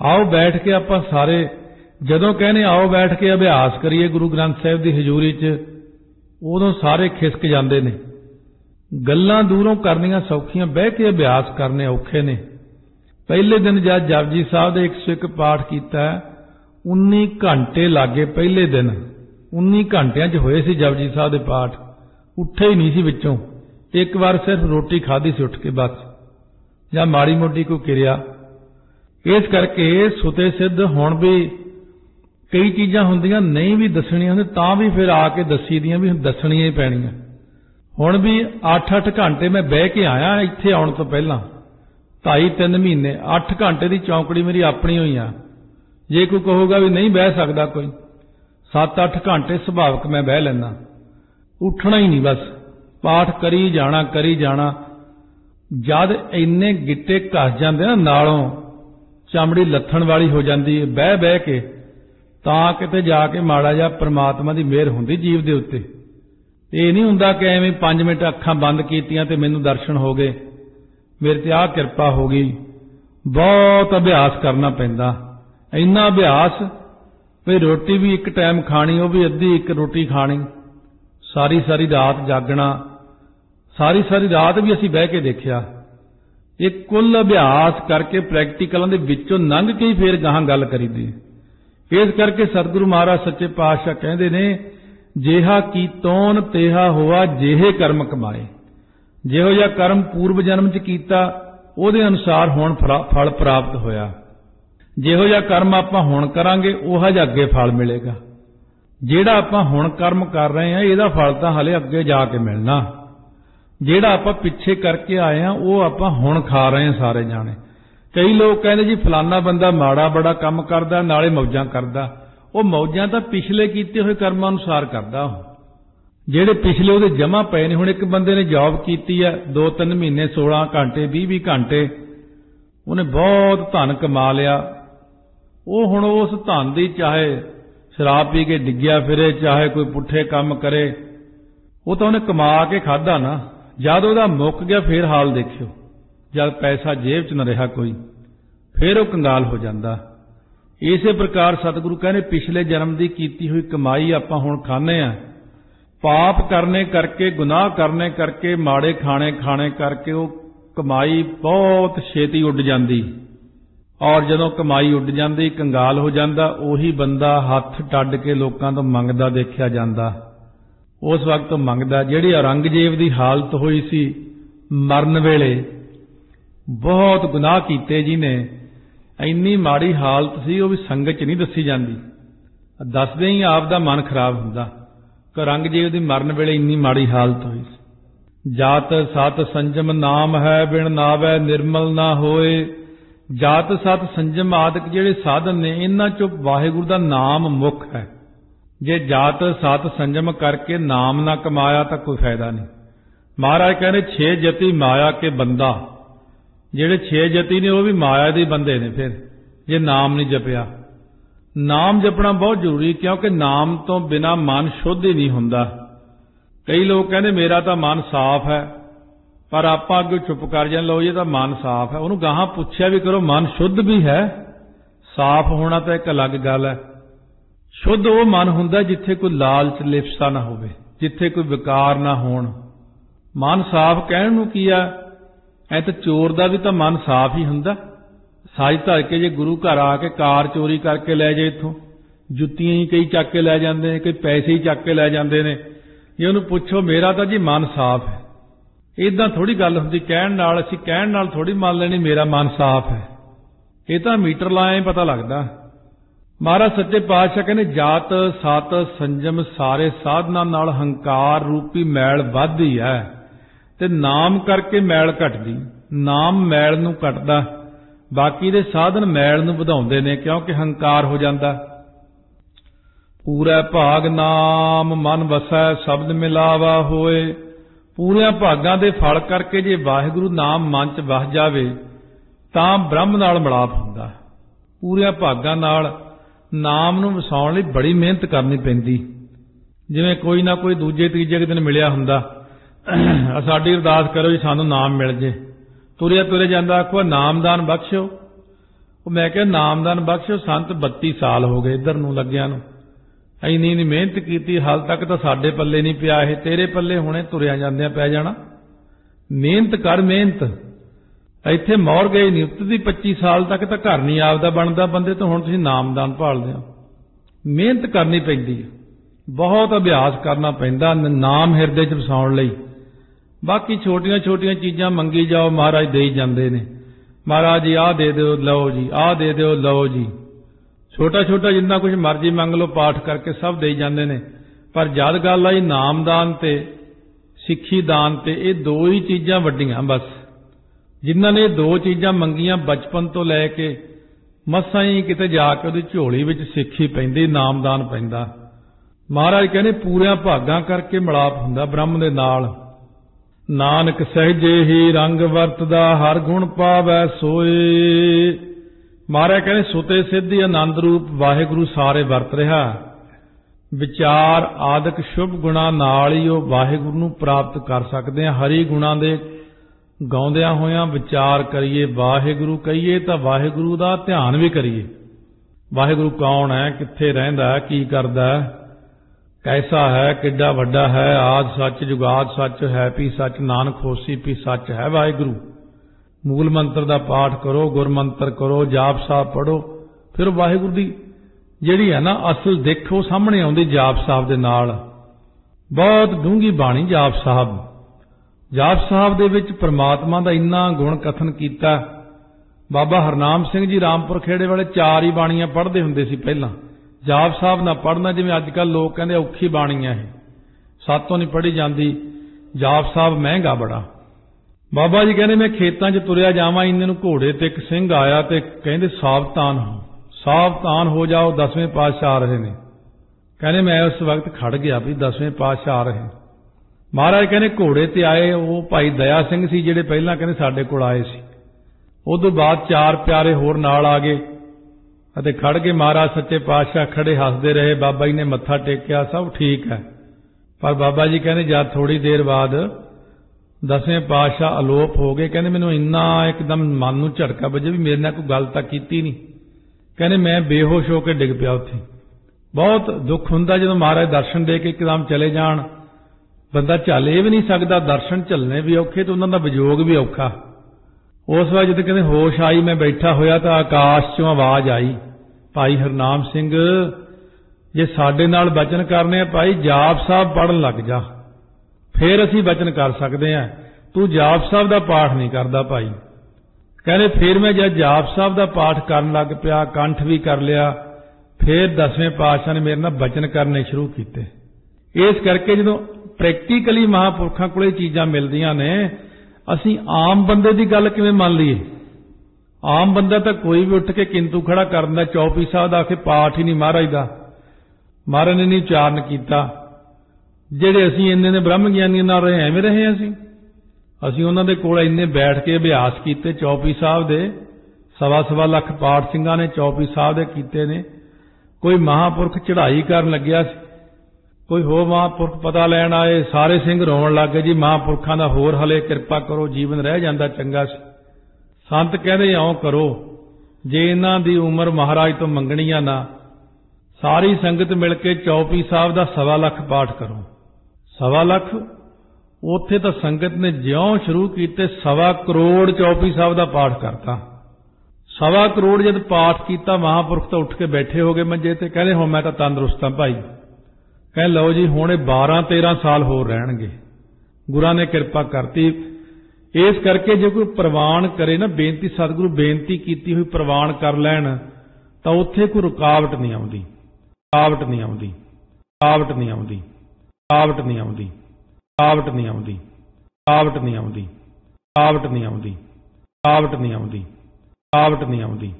ਆਓ ਬੈਠ ਕੇ ਆਪਾਂ ਸਾਰੇ, ਜਦੋਂ ਕਹਿੰਦੇ ਆਓ ਬੈਠ ਕੇ ਅਭਿਆਸ ਕਰੀਏ ਗੁਰੂ ਗ੍ਰੰਥ ਸਾਹਿਬ ਦੀ ਹਜ਼ੂਰੀ 'ਚ, ਉਦੋਂ ਸਾਰੇ ਖਿਸਕ ਜਾਂਦੇ ਨੇ। ਗੱਲਾਂ ਦੂਰੋਂ ਕਰਨੀਆਂ ਸੌਖੀਆਂ, ਬਹਿ ਕੇ ਅਭਿਆਸ ਕਰਨੇ ਔਖੇ ਨੇ। ਪਹਿਲੇ ਦਿਨ ਜਦ ਜਪਜੀ ਸਾਹਿਬ ਦੇ 101 ਪਾਠ ਕੀਤਾ, 19 ਘੰਟੇ ਲੱਗੇ ਪਹਿਲੇ ਦਿਨ। 19 ਘੰਟਿਆਂ 'ਚ ਹੋਏ ਸੀ ਜਪਜੀ ਸਾਹਿਬ ਦੇ ਪਾਠ, ਉੱਠੇ ਹੀ ਨਹੀਂ ਸੀ ਵਿੱਚੋਂ। ਇੱਕ ਵਾਰ ਸਿਰਫ ਰੋਟੀ ਖਾਧੀ ਸੀ ਉੱਠ ਕੇ ਬਸ, ਜਾਂ ਮਾੜੀ ਮੋਟੀ ਕੋਈ ਕਿਰਿਆ। ਇਸ ਕਰਕੇ ਸੁਤੇ ਸਿੱਧ ਹੁਣ ਵੀ ਕਈ ਚੀਜ਼ਾਂ ਹੁੰਦੀਆਂ ਨਹੀਂ ਵੀ ਦੱਸਣੀਆਂ ਹੁੰਦੀਆਂ, ਤਾਂ ਵੀ ਫਿਰ ਆ ਕੇ ਦੱਸੀ ਦੀਆਂ ਵੀ ਦੱਸਣੀਆਂ ਹੀ ਪੈਣੀਆਂ। ਹੁਣ ਵੀ 8-8 ਘੰਟੇ ਮੈਂ ਬਹਿ ਕੇ ਆਇਆ ਇੱਥੇ ਆਉਣ ਤੋਂ ਪਹਿਲਾਂ, 2.5-3 ਮਹੀਨੇ 8 ਘੰਟੇ ਦੀ ਚੌਂਕੜੀ ਮੇਰੀ ਆਪਣੀ ਹੋਈ ਆ। ਜੇ ਕੋਈ ਕਹੂਗਾ ਵੀ ਨਹੀਂ ਬਹਿ ਸਕਦਾ ਕੋਈ, 7-8 ਘੰਟੇ ਸੁਭਾਵਕ ਮੈਂ ਬਹਿ ਲੈਂਦਾ, ਉੱਠਣਾ ਹੀ ਨਹੀਂ ਬਸ, ਪਾਠ ਕਰੀ ਜਾਣਾ। ਜਦ ਇੰਨੇ ਗਿੱਟੇ ਘਸ ਜਾਂਦੇ ਨਾ ਨਾਲੋਂ, ਚਮੜੀ ਲੱਥਣ ਵਾਲੀ ਹੋ ਜਾਂਦੀ ਹੈ ਬਹਿ ਬਹਿ ਕੇ, ਤਾਂ ਕਿਤੇ ਜਾ ਕੇ ਮਾੜਾ ਜਿਹਾ ਪ੍ਰਮਾਤਮਾ ਦੀ ਮਿਹਰ ਹੁੰਦੀ ਜੀਵ ਦੇ ਉੱਤੇ। ਇਹ ਨਹੀਂ ਹੁੰਦਾ ਕਿ ਐਵੇਂ 5 ਮਿੰਟ ਅੱਖਾਂ ਬੰਦ ਕੀਤੀਆਂ ਤੇ ਮੈਨੂੰ ਦਰਸ਼ਨ ਹੋ ਗਏ, ਮੇਰੇ ਤੇ ਆਹ ਕਿਰਪਾ ਹੋ ਗਈ। ਬਹੁਤ ਅਭਿਆਸ ਕਰਨਾ ਪੈਂਦਾ, ਇੰਨਾ ਅਭਿਆਸ ਵੀ ਰੋਟੀ ਵੀ ਇੱਕ ਟਾਈਮ ਖਾਣੀ, ਉਹ ਵੀ ਅੱਧੀ ਇੱਕ ਰੋਟੀ ਖਾਣੀ, ਸਾਰੀ ਰਾਤ ਜਾਗਣਾ, ਸਾਰੀ ਰਾਤ ਵੀ ਅਸੀਂ ਬਹਿ ਕੇ ਦੇਖਿਆ। ਇਹ ਕੁੱਲ ਅਭਿਆਸ ਕਰਕੇ ਪ੍ਰੈਕਟੀਕਲਾਂ ਦੇ ਵਿੱਚੋਂ ਲੰਘ ਕੇ ਹੀ ਫੇਰ ਗਾਹਾਂ ਗੱਲ ਕਰੀਦੀ। ਇਸ ਕਰਕੇ ਸਤਿਗੁਰੂ ਮਹਾਰਾਜ ਸੱਚੇ ਪਾਤਸ਼ਾਹ ਕਹਿੰਦੇ ਨੇ, ਜਿਹਾ ਕੀਤੋਨ ਤੇਹਾ ਹੋਆ ਜਿਹੇ ਕਰਮ ਕਮਾਏ। ਜਿਹੋ ਜਿਹਾ ਕਰਮ ਪੂਰਵ ਜਨਮ 'ਚ ਕੀਤਾ ਉਹਦੇ ਅਨੁਸਾਰ ਹੁਣ ਫਲ ਪ੍ਰਾਪਤ ਹੋਇਆ। ਜਿਹੋ ਜਿਹਾ ਕਰਮ ਆਪਾਂ ਹੁਣ ਕਰਾਂਗੇ ਉਹੋ ਜਿਹਾ ਅੱਗੇ ਫਲ ਮਿਲੇਗਾ। ਜਿਹੜਾ ਆਪਾਂ ਹੁਣ ਕਰਮ ਕਰ ਰਹੇ ਹਾਂ ਇਹਦਾ ਫਲ ਤਾਂ ਹਲੇ ਅੱਗੇ ਜਾ ਕੇ ਮਿਲਣਾ। ਜਿਹੜਾ ਆਪਾਂ ਪਿੱਛੇ ਕਰਕੇ ਆਏ ਹਾਂ ਉਹ ਆਪਾਂ ਹੁਣ ਖਾ ਰਹੇ ਹਾਂ ਸਾਰੇ ਜਾਣੇ। ਕਈ ਲੋਕ ਕਹਿੰਦੇ ਜੀ ਫਲਾਨਾ ਬੰਦਾ ਮਾੜਾ ਬੜਾ ਕੰਮ ਕਰਦਾ ਨਾਲੇ ਮੌਜਾਂ ਕਰਦਾ। ਉਹ ਮੌਜਾਂ ਤਾਂ ਪਿਛਲੇ ਕੀਤੇ ਹੋਏ ਕਰਮਾਂ ਅਨੁਸਾਰ ਕਰਦਾ। ਜਿਹੜੇ ਪਿਛਲੇ ਉਹਦੇ ਜਮ੍ਹਾਂ ਪਏ ਨੇ। ਹੁਣ ਇੱਕ ਬੰਦੇ ਨੇ ਜੌਬ ਕੀਤੀ ਹੈ 2-3 ਮਹੀਨੇ, 16 ਘੰਟੇ 20-20 ਘੰਟੇ, ਉਹਨੇ ਬਹੁਤ ਧਨ ਕਮਾ ਲਿਆ। ਉਹ ਹੁਣ ਉਸ ਧਨ ਦੀ ਚਾਹੇ ਸ਼ਰਾਬ ਪੀ ਕੇ ਡਿੱਗਿਆ ਫਿਰੇ, ਚਾਹੇ ਕੋਈ ਪੁੱਠੇ ਕੰਮ ਕਰੇ, ਉਹ ਤਾਂ ਉਹਨੇ ਕਮਾ ਕੇ ਖਾਧਾ ਨਾ। ਜਦ ਉਹਦਾ ਮੁੱਕ ਗਿਆ ਫੇਰ ਹਾਲ ਦੇਖਿਓ, ਜਦ ਪੈਸਾ ਜੇਬ 'ਚ ਨਾ ਰਿਹਾ ਕੋਈ, ਫੇਰ ਉਹ ਕੰਗਾਲ ਹੋ ਜਾਂਦਾ। ਇਸੇ ਪ੍ਰਕਾਰ ਸਤਿਗੁਰੂ ਕਹਿੰਦੇ ਪਿਛਲੇ ਜਨਮ ਦੀ ਕੀਤੀ ਹੋਈ ਕਮਾਈ ਆਪਾਂ ਹੁਣ ਖਾਂਦੇ ਆ। ਪਾਪ ਕਰਨੇ ਕਰਕੇ, ਗੁਨਾਹ ਕਰਨੇ ਕਰਕੇ, ਮਾੜੇ ਖਾਣੇ ਕਰਕੇ ਉਹ ਕਮਾਈ ਬਹੁਤ ਛੇਤੀ ਉੱਡ ਜਾਂਦੀ। ਔਰ ਜਦੋਂ ਕਮਾਈ ਉੱਡ ਜਾਂਦੀ, ਕੰਗਾਲ ਹੋ ਜਾਂਦਾ, ਉਹੀ ਬੰਦਾ ਹੱਥ ਟੱਡ ਕੇ ਲੋਕਾਂ ਤੋਂ ਮੰਗਦਾ ਦੇਖਿਆ ਜਾਂਦਾ। उस वक्त मंगदा। जिहड़ी औरंगजेब की हालत हुई सी मरन वेले, बहुत गुनाह कीते जी ने, इन्नी माड़ी हालत सी वो भी संगत च नहीं दसी जाती, दसदे ही आप दा मन खराब हुंदा कि औरंगजेब की मरन वेले इन्नी माड़ी हालत हुई सी। जात सत संजम नाम है बिन नावै निर्मल ना होए। जात सत संजम आदਿਕ ਜਿਹੜੇ साधन ने इन्हां चों वाहिगुरू दा नाम मुख है। जे जात सत संजम करके नाम ना कमाया तो कोई फायदा नहीं। महाराज कहने 6 जति माया के बंदा, ਜਿਹੜੇ 6 जति ने वो भी माया दे बंदे ने। फिर जे नाम नहीं जपिया, नाम जपना बहुत जरूरी, क्योंकि नाम तो बिना मन शुद्ध ही नहीं हुंदा। कई लोग कहते मेरा तो मन साफ है, पर आप अगे चुप कर जाए, लो ये तो मन साफ है। उन्होंने गाहां पूछया भी करो मन शुद्ध भी है? साफ होना तो एक अलग गल है। शुद्ध वो मन हुंदा जिथे कोई लालच लिप्सा ना होवे, जिथे कोई विकार ना होण। मन साफ कहण नूं की आ, ऐ तो चोर दा भी तो मन साफ ही हुंदा। साज धर के जे गुरु घर आके कार चोरी करके लै जाए, इत्थों जुत्तियां ही कई चक के लै जांदे ने, कई पैसे ही चक के लै जांदे ने। जे उहनूं पुछो मेरा तो जी मन साफ है, इदां थोड़ी गल हुंदी। कहण नाल असीं कहण नाल थोड़ी मान लेनी मेरा मन साफ है। ये तो मीटर लाया ही पता लगदा। महाराज सच्चे पातशाह कहने जात सत संजम सारे साधना नाल हंकार रूपी मैल वधदी है, ते नाम करके मैल घटदी। नाम मैल नूं घटदा, बाकी दे साधन मैल नूं वधाउंदे ने, क्योंकि हंकार हो जांदा। पूरा भाग नाम मन वसै शब्द मिलावा होए। पूरे भागां दे फल करके जे वाहिगुरू नाम मन च वस जावे तां ब्रह्म नाल मिलाप हुंदा। पूरे भागां नाल नाम नूं वसाउण लई बड़ी मेहनत करनी पैंदी। जिवें कोई ना कोई दूजे तीजे दिन मिलिया हुंदा, साडी अरदास करो जी सानूं नाम मिल जे। तुरिया तुरे जांदा आखो नामदान बख्शो। मैं कहा नामदान बख्शो, संत 32 साल हो गए इधर नूं लग्गियां नूं, इन्नी मेहनत की, हाल तक तो साडे पल्ले नहीं पिया। है तेरे पल्ले हुणे तुरिया जांदियां पै जाना। मेहनत कर, मेहनत इत्थे मोहर गई नियुक्त दी 25 साल तक तो घर नहीं आपदा बनदा बंदे तो, हुण तुसीं नामदान भालदे हो। मेहनत करनी पैंदी, बहुत अभ्यास करना पैंदा नाम हिरदे च वसाउण लई। बाकी छोटियां छोटियां चीज़ां मंगी जाओ, महाराज दे जांदे ने। महाराज जी आ दे दो, लो जी, आ दे दो, लो जी। छोटा छोटा जिन्ना कुछ मर्जी मंग लो, पाठ करके सब दे जांदे ने। पर जद गल आई नामदान ते सिੱਖੀ दान ते, ये दो ही चीज़ां वड्डियां बस। जिन्हां ने दो चीज़ां मंगियां बचपन तो लैके मसां ही किते जाके उहदी झोली विच सिੱਖੀ पैंदी, नामदान पैंदा। महाराज कहने पूरे भागां करके मिलाप हुंदा ब्रह्म दे नाल। नानक सहजे ही रंग वरतदा हर गुण पावै सोए। महाराज कहने सुते सिद्धि आनंद रूप वाहिगुरू सारे वरत रहा। विचार आदਿਕ शुभ गुणा नाल ही वो वाहिगुरू नूं प्राप्त कर सकते हैं। हरि गुणा दे गाउंदियां होइयां विचार करिए, वाहिगुरू कहिए तो वाहिगुरू दा ध्यान भी करिए। वाहिगुरू कौन है, कित्थे रहिंदा है, की करदा है, कैसा है, किड्डा वड्डा है, आद सच जुगाद सच है भी सच, नानक होसी भी सच है वाहिगुरू। मूल मंत्र का पाठ करो, गुरमंत्र करो, जाप साहब पढ़ो, फिर वाहिगुरू दी जिहड़ी है ना असल देखो सामने आउंदी जाप साहब दे नाल। बहुत डूंगी बाणी जाप साहब। जाप साहब दे विच परमात्मा दा इन्ना गुण कथन कीता। बाबा हरनाम सिंह जी रामपुर खेड़े वाले 4 ही बाणियां पढ़दे हुंदे सी पहलां। जाप साहब ना पढ़ना जिवें अजकल लोग कहंदे औखी बाणी है, सातों नहीं पढ़ी जाती। जाप साहब महंगा बड़ा। बाबा जी कहने मैं खेतां 'च तुरिया जावां, इन्ने नूं घोड़े ते एक सिंह आया ते कहंदे सावधान हो, सावधान हो जाओ, 10वें पातशाह आ रहे ने। कहने मैं उस वक्त खड़ गया भी 10वें पातशाह आ रहे। महाराज कहने घोड़े ते आए वो भाई दया सिंह सी जिहड़े पहलां कहंदे साडे कोल आए सी। उस तों बाद 4 प्यारे होर नाल आ गए अते खड़ के महाराज सच्चे पातशाह खड़े हसदे रहे। बाबा जी ने मत्था टेकिया, सब ठीक है। पर बाबा जी कहने जद थोड़ी देर बाद 10वें पातशाह अलोप हो गए। कहने मैनूं इन्ना एकदम मन नूं झटका वजे भी मेरे नाल कोई गल तां कीती नहीं। कहने मैं बेहोश होकर डिग पिया उत्थे। बहुत दुख हुंदा जदों महाराज दर्शन दे के एकदम चले जाण, बंदा झल ये भी नहीं सकदा, दर्शन झलने भी औखे तो उन्हां दा विजोग भी औखा। उस वक्त जदों कहंदे होश आई, मैं बैठा होया तो आकाश चों आवाज़ आई, भाई हरनाम सिंह जे साडे नाल बचन करने भाई जाप साहब पढ़न लग जा, फिर असीं बचन कर सकते हैं। तू जाप साहब का पाठ नहीं करता भाई। कहते फिर मैं जब जाप साहब का पाठ करन लग पिया, कंठ भी कर लिया, फिर 10वें पातशाह ने मेरे नाल बचन करने शुरू किए। इस करके जो प्रैक्टिकली महापुरखों को चीज़ां मिलदियां ने, असीं आम बंदे की गल किवें मान लीए। आम बंदा तो कोई भी उठ के किंतु खड़ा कर दिंदा, चौपी साहब का आखे पाठ ही नहीं महाराज का, महाराज ने नहीं उचारण किया। ਜਿਹੜੇ ਅਸੀਂ ਇੰਨੇ ਨੇ ब्रह्म ਗਿਆਨੀਆਂ ਨਾਲ ਰਹੇ, ਐਵੇਂ ਰਹੇ ਅਸੀਂ ਉਹਨਾਂ ਦੇ ਕੋਲ ਇੰਨੇ ਬੈਠ ਕੇ ਅਭਿਆਸ ਕੀਤੇ। ਚੌਪੀ ਸਾਹਿਬ ਦੇ ਸਵਾ ਲੱਖ ਪਾਠ ਸਿੰਘਾਂ ਨੇ ਚੌਪੀ ਸਾਹਿਬ ਦੇ ਕੀਤੇ ਨੇ। ਕੋਈ ਮਹਾਂਪੁਰਖ ਚੜ੍ਹਾਈ ਕਰਨ ਲੱਗਿਆ ਸੀ, ਕੋਈ ਹੋਰ ਮਹਾਂਪੁਰਖ ਪਤਾ ਲੈਣ ਆਏ, ਸਾਰੇ ਸਿੰਘ ਰੋਣ ਲੱਗ ਗਏ, ਜੀ ਮਹਾਂਪੁਰਖਾਂ ਦਾ ਹੋਰ ਹਲੇ ਕਿਰਪਾ ਕਰੋ, ਜੀਵਨ ਰਹਿ ਜਾਂਦਾ ਚੰਗਾ ਸੀ। ਸੰਤ ਕਹਿੰਦੇ ਇਉਂ ਕਰੋ, ਜੇ ਇਹਨਾਂ ਦੀ ਉਮਰ ਮਹਾਰਾਜ ਤੋਂ ਮੰਗਣੀ ਆ ਨਾ, ਸਾਰੀ ਸੰਗਤ ਮਿਲ ਕੇ ਚੌਪੀ ਸਾਹਿਬ ਦਾ 1.25 ਲੱਖ ਪਾਠ ਕਰੋ। 1.25 ਲੱਖ ਉੱਥੇ ਤਾਂ ਸੰਗਤ ਨੇ ਜਿਉਂ ਸ਼ੁਰੂ ਕੀਤੇ 1.25 ਕਰੋੜ ਚੌਪੀ ਸਾਹਿਬ ਦਾ ਪਾਠ ਕਰਤਾ। 1.25 ਕਰੋੜ ਜਦ ਪਾਠ ਕੀਤਾ, ਮਹਾਂਪੁਰਖ ਤਾਂ ਉੱਠ ਕੇ ਬੈਠੇ ਹੋ ਗਏ ਮੰਜੇ ਤੇ, ਕਹਿੰਦੇ ਹੁਣ ਮੈਂ ਤਾਂ ਤੰਦਰੁਸਤ ਹਾਂ ਭਾਈ। ਕਹਿੰਦੇ ਲਓ ਜੀ ਹੁਣ ਇਹ 12-13 ਸਾਲ ਹੋਰ ਰਹਿਣਗੇ, ਗੁਰਾਂ ਨੇ ਕਿਰਪਾ ਕਰਤੀ। ਇਸ ਕਰਕੇ ਜੇ ਕੋਈ ਪ੍ਰਵਾਨ ਕਰੇ ਨਾ, ਬੇਨਤੀ ਸਤਿਗੁਰੂ ਬੇਨਤੀ ਕੀਤੀ ਹੋਈ ਪ੍ਰਵਾਨ ਕਰ ਲੈਣ, ਤਾਂ ਉੱਥੇ ਕੋਈ ਰੁਕਾਵਟ ਨਹੀਂ ਆਉਂਦੀ, ਰੁਕਾਵਟ ਨਹੀਂ ਆਉਂਦੀ, ਰੁਕਾਵਟ ਨਹੀਂ ਆਉਂਦੀ, ਰੁਕਾਵਟ ਨਹੀਂ ਆਉਂਦੀ, ਰੁਕਾਵਟ ਨਹੀਂ ਆਉਂਦੀ, ਰੁਕਾਵਟ ਨਹੀਂ ਆਉਂਦੀ, ਰੁਕਾਵਟ ਨਹੀਂ ਆਉਂਦੀ, ਰੁਕਾਵਟ ਨਹੀਂ ਆਉਂਦੀ, ਰੁਕਾਵਟ ਨਹੀਂ ਆਉਂਦੀ।